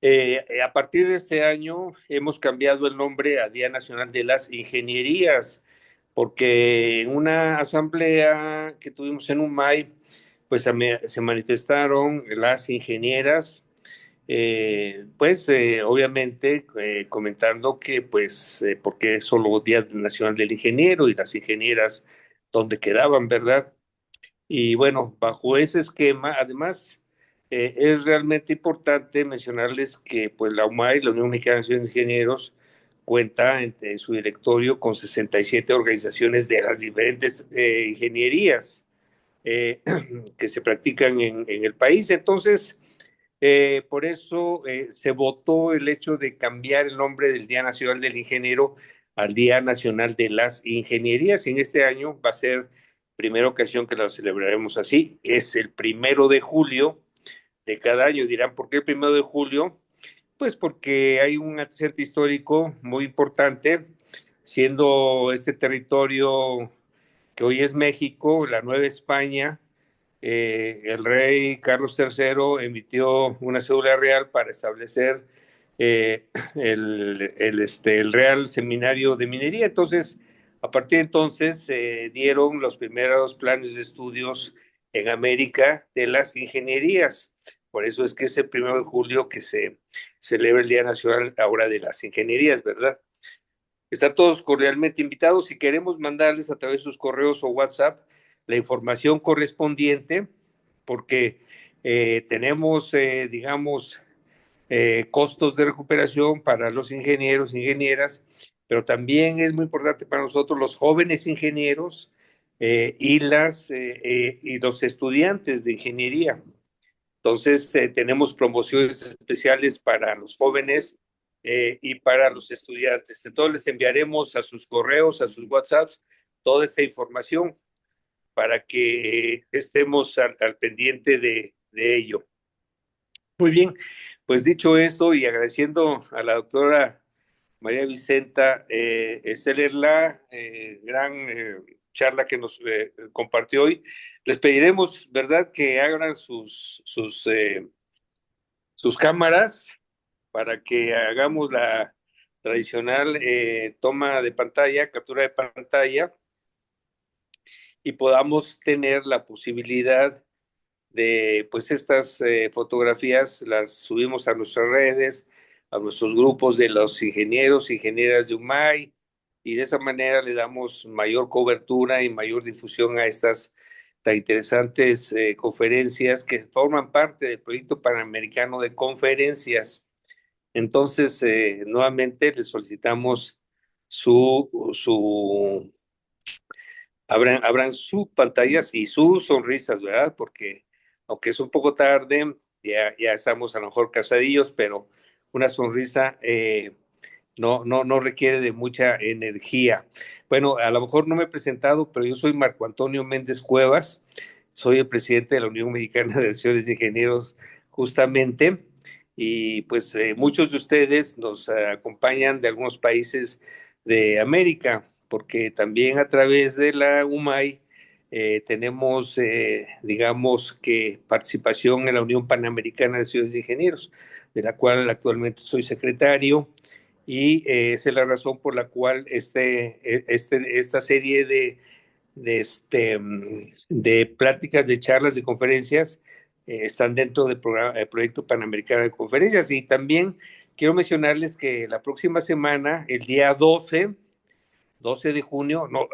A partir de este año hemos cambiado el nombre a Día Nacional de las Ingenierías, porque en una asamblea que tuvimos en UMAI, pues se manifestaron las ingenieras, obviamente comentando que pues porque solo Día Nacional del Ingeniero y las ingenieras donde quedaban, ¿verdad? Y bueno, bajo ese esquema, además, es realmente importante mencionarles que pues la UMAI, la Unión Mexicana de Ingenieros, cuenta en su directorio con 67 organizaciones de las diferentes ingenierías que se practican en el país. Entonces, por eso se votó el hecho de cambiar el nombre del Día Nacional del Ingeniero al Día Nacional de las Ingenierías. Y en este año va a ser primera ocasión que la celebraremos así. Es el 1 de julio de cada año. Dirán, ¿por qué el 1 de julio? Pues porque hay un antecedente histórico muy importante, siendo este territorio que hoy es México, la Nueva España. El rey Carlos III emitió una cédula real para establecer el Real Seminario de Minería. Entonces, a partir de entonces, se dieron los primeros planes de estudios en América de las ingenierías. Por eso es que es el 1 de julio que se celebra el Día Nacional ahora de las Ingenierías, ¿verdad? Están todos cordialmente invitados. Si queremos mandarles a través de sus correos o WhatsApp la información correspondiente, porque tenemos, digamos, costos de recuperación para los ingenieros, ingenieras, pero también es muy importante para nosotros los jóvenes ingenieros y los estudiantes de ingeniería. Entonces, tenemos promociones especiales para los jóvenes y para los estudiantes. Entonces, les enviaremos a sus correos, a sus WhatsApps, toda esta información para que estemos al pendiente de ello. Muy bien, pues dicho esto y agradeciendo a la doctora María Vicenta Esteller la gran charla que nos compartió hoy, les pediremos, ¿verdad?, que abran sus cámaras para que hagamos la tradicional toma de pantalla, captura de pantalla, y podamos tener la posibilidad de, pues estas fotografías las subimos a nuestras redes, a nuestros grupos de los ingenieros, ingenieras de UMAI, y de esa manera le damos mayor cobertura y mayor difusión a estas tan interesantes conferencias que forman parte del proyecto panamericano de conferencias. Entonces, nuevamente les solicitamos su abran sus pantallas y sus sonrisas, ¿verdad? Porque aunque es un poco tarde, ya estamos a lo mejor casadillos, pero una sonrisa no requiere de mucha energía. Bueno, a lo mejor no me he presentado, pero yo soy Marco Antonio Méndez Cuevas, soy el presidente de la Unión Mexicana de Asesores de Ingenieros, justamente, y pues muchos de ustedes nos acompañan de algunos países de América, porque también a través de la UMAI tenemos, digamos que participación en la Unión Panamericana de Ciudades de Ingenieros, de la cual actualmente soy secretario, y esa es la razón por la cual esta serie de pláticas, de charlas, de conferencias, están dentro del proyecto Panamericano de Conferencias. Y también quiero mencionarles que la próxima semana, el día 12 de junio, no,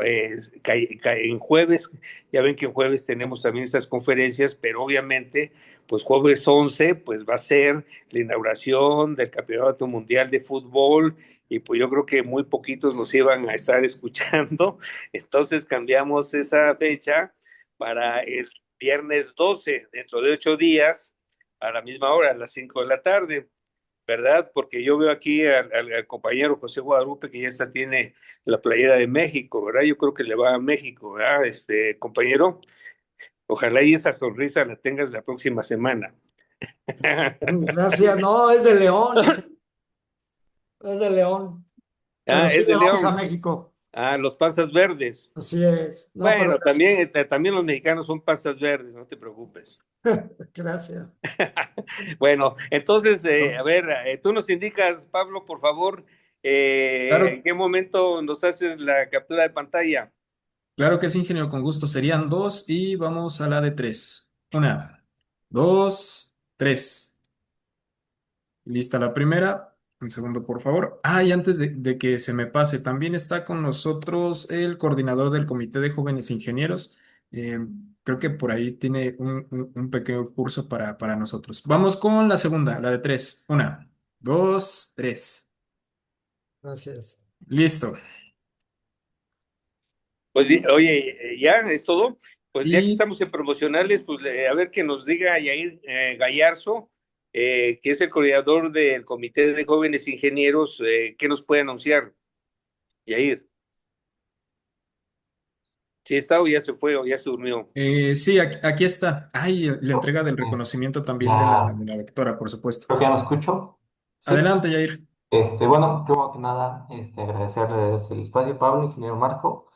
cae en jueves, ya ven que en jueves tenemos también estas conferencias, pero obviamente, pues jueves 11, pues va a ser la inauguración del Campeonato Mundial de Fútbol, y pues yo creo que muy poquitos nos iban a estar escuchando, entonces cambiamos esa fecha para el viernes 12, dentro de 8 días, a la misma hora, a las 5 de la tarde. ¿Verdad? Porque yo veo aquí al compañero José Guadalupe que ya está, tiene la playera de México, ¿verdad? Yo creo que le va a México, ¿verdad? Compañero, ojalá y esa sonrisa la tengas la próxima semana. Gracias, no, es de León, es de León, pero sí Es le de vamos a León. México, Los pasas verdes. así es. No, pero Bueno, también los mexicanos son pasas verdes, no te preocupes. gracias. Bueno, entonces, a ver, tú nos indicas, Pablo, por favor, Claro, en qué momento nos haces la captura de pantalla. claro que sí, ingeniero, con gusto. Serían dos y vamos a la de tres. Una, dos, tres. Lista la primera. Un segundo, por favor. Y antes de que se me pase, también está con nosotros el coordinador del Comité de Jóvenes Ingenieros. Eh, Creo que por ahí tiene un pequeño curso para nosotros. Vamos con la segunda, la de tres. Una, dos, tres. Gracias. Listo. Pues oye, ya es todo. Pues ya que Y estamos en promocionales, pues a ver que nos diga Yair Gallarzo, que es el coordinador del Comité de Jóvenes Ingenieros, ¿qué nos puede anunciar, Yair? Sí está o ya se fue o ya se durmió. Sí, aquí está. Ay, la entrega del Es- reconocimiento también de ya, la doctora, por supuesto. creo que ya me escucho. Sí. Adelante, Jair. Bueno, primero que nada, agradecerles el espacio, Pablo, ingeniero Marco,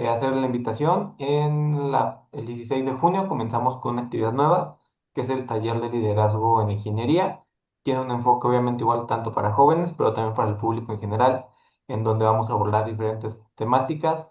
hacerle la invitación. El 16 de junio comenzamos con una actividad nueva, que es el taller de liderazgo en ingeniería. Tiene un enfoque obviamente igual tanto para jóvenes, pero también para el público en general, en donde vamos a abordar diferentes temáticas,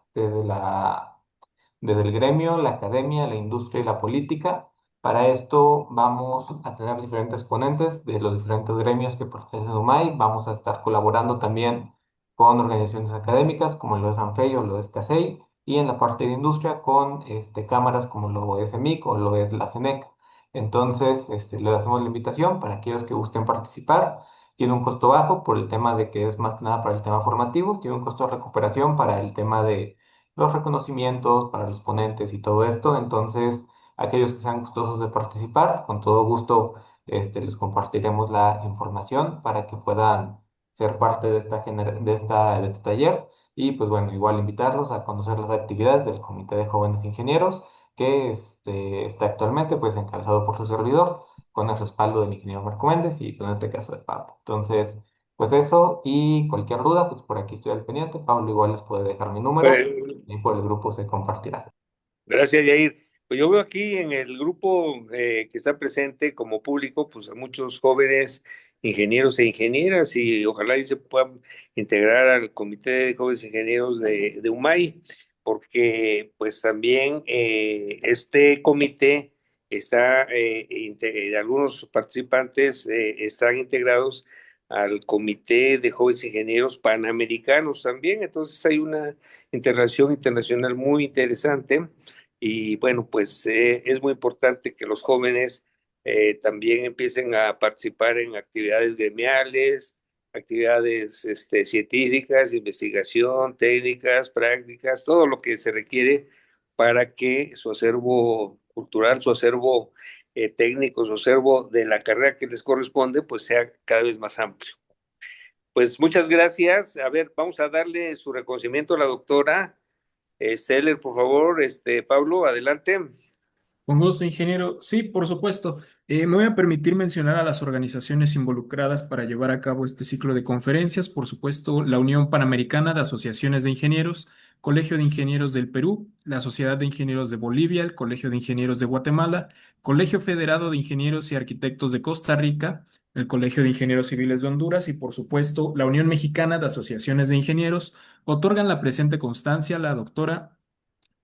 desde el gremio, la academia, la industria y la política. Para esto vamos a tener diferentes ponentes de los diferentes gremios que pertenecen a UMAI. Vamos a estar colaborando también con organizaciones académicas como lo es ANFEI o lo es CASEI, y en la parte de industria con cámaras como lo es EMIC o lo es la CENEC. Entonces, les hacemos la invitación para aquellos que gusten participar. Tiene un costo bajo por el tema de que es más que nada para el tema formativo. Tiene un costo de recuperación para el tema de los reconocimientos para los ponentes y todo esto. Entonces, aquellos que sean gustosos de participar, con todo gusto, les compartiremos la información para que puedan ser parte de de este taller. Y pues bueno, igual invitarlos a conocer las actividades del Comité de Jóvenes Ingenieros, que está actualmente pues encabezado por su servidor, con el respaldo del ingeniero Marco Méndez y con este caso de Pablo. Entonces, pues eso, y cualquier duda, pues por aquí estoy al pendiente. Pablo igual les puede dejar mi número Pues, y por el grupo se compartirá. gracias, Yair. Pues yo veo aquí en el grupo que está presente como público, pues a muchos jóvenes ingenieros e ingenieras y ojalá y se puedan integrar al Comité de Jóvenes Ingenieros de UMAI, porque pues también este comité está, algunos participantes están integrados al Comité de Jóvenes Ingenieros Panamericanos también, entonces hay una interrelación internacional muy interesante y bueno, pues es muy importante que los jóvenes también empiecen a participar en actividades gremiales, actividades científicas, investigación, técnicas, prácticas, todo lo que se requiere para que su acervo cultural, su acervo técnico, su acervo de la carrera que les corresponde, pues sea cada vez más amplio. Pues muchas gracias. A ver, vamos a darle su reconocimiento a la doctora. Steller, por favor, Pablo, adelante. Con gusto, ingeniero. Sí, por supuesto. Me voy a permitir mencionar a las organizaciones involucradas para llevar a cabo este ciclo de conferencias. Por supuesto, la Unión Panamericana de Asociaciones de Ingenieros, Colegio de Ingenieros del Perú, la Sociedad de Ingenieros de Bolivia, el Colegio de Ingenieros de Guatemala, Colegio Federado de Ingenieros y Arquitectos de Costa Rica, el Colegio de Ingenieros Civiles de Honduras y, por supuesto, la Unión Mexicana de Asociaciones de Ingenieros otorgan la presente constancia a la doctora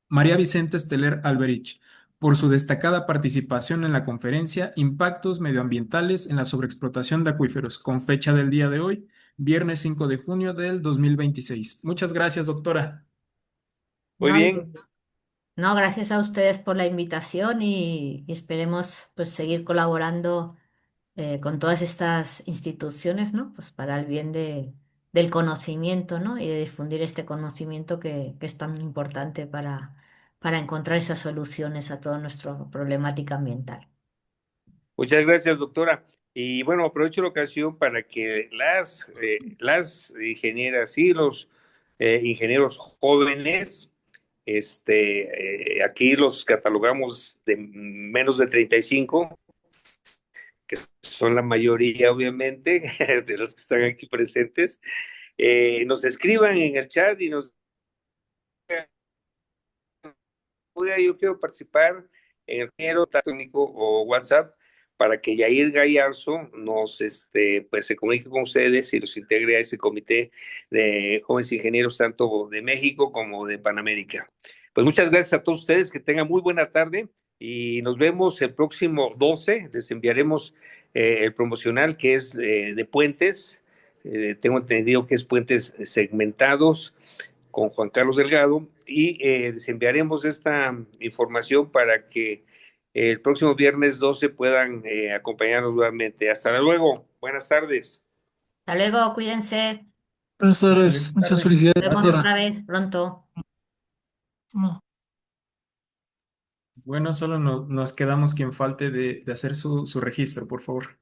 María Vicente Esteller Alberich, por su destacada participación en la conferencia Impactos medioambientales en la sobreexplotación de acuíferos, con fecha del día de hoy, viernes 5 de junio del 2026. Muchas gracias, doctora. Muy No, bien. no, gracias a ustedes por la invitación y esperemos pues seguir colaborando con todas estas instituciones, ¿no? Pues para el bien del conocimiento, ¿no? Y de difundir este conocimiento que es tan importante para encontrar esas soluciones a toda nuestra problemática ambiental. Muchas gracias, doctora. Y bueno, aprovecho la ocasión para que las ingenieras y los ingenieros jóvenes, aquí los catalogamos de menos de 35, que son la mayoría, obviamente, de los que están aquí presentes, nos escriban en el chat y nos oiga, yo quiero participar en el género técnico o WhatsApp para que Yair Gallarzo pues se comunique con ustedes y los integre a ese comité de jóvenes ingenieros tanto de México como de Panamérica. Pues muchas gracias a todos ustedes, que tengan muy buena tarde y nos vemos el próximo 12. Les enviaremos el promocional que es de puentes. Tengo entendido que es puentes segmentados con Juan Carlos Delgado y les enviaremos esta información para que el próximo viernes 12 puedan acompañarnos nuevamente. Hasta luego. Buenas tardes. Hasta luego, cuídense. Buenas tardes, Excelente muchas tarde. felicidades, Nos vemos Gracias. doctora. otra vez pronto. No. Bueno, solo nos quedamos quien falte de hacer su registro, por favor.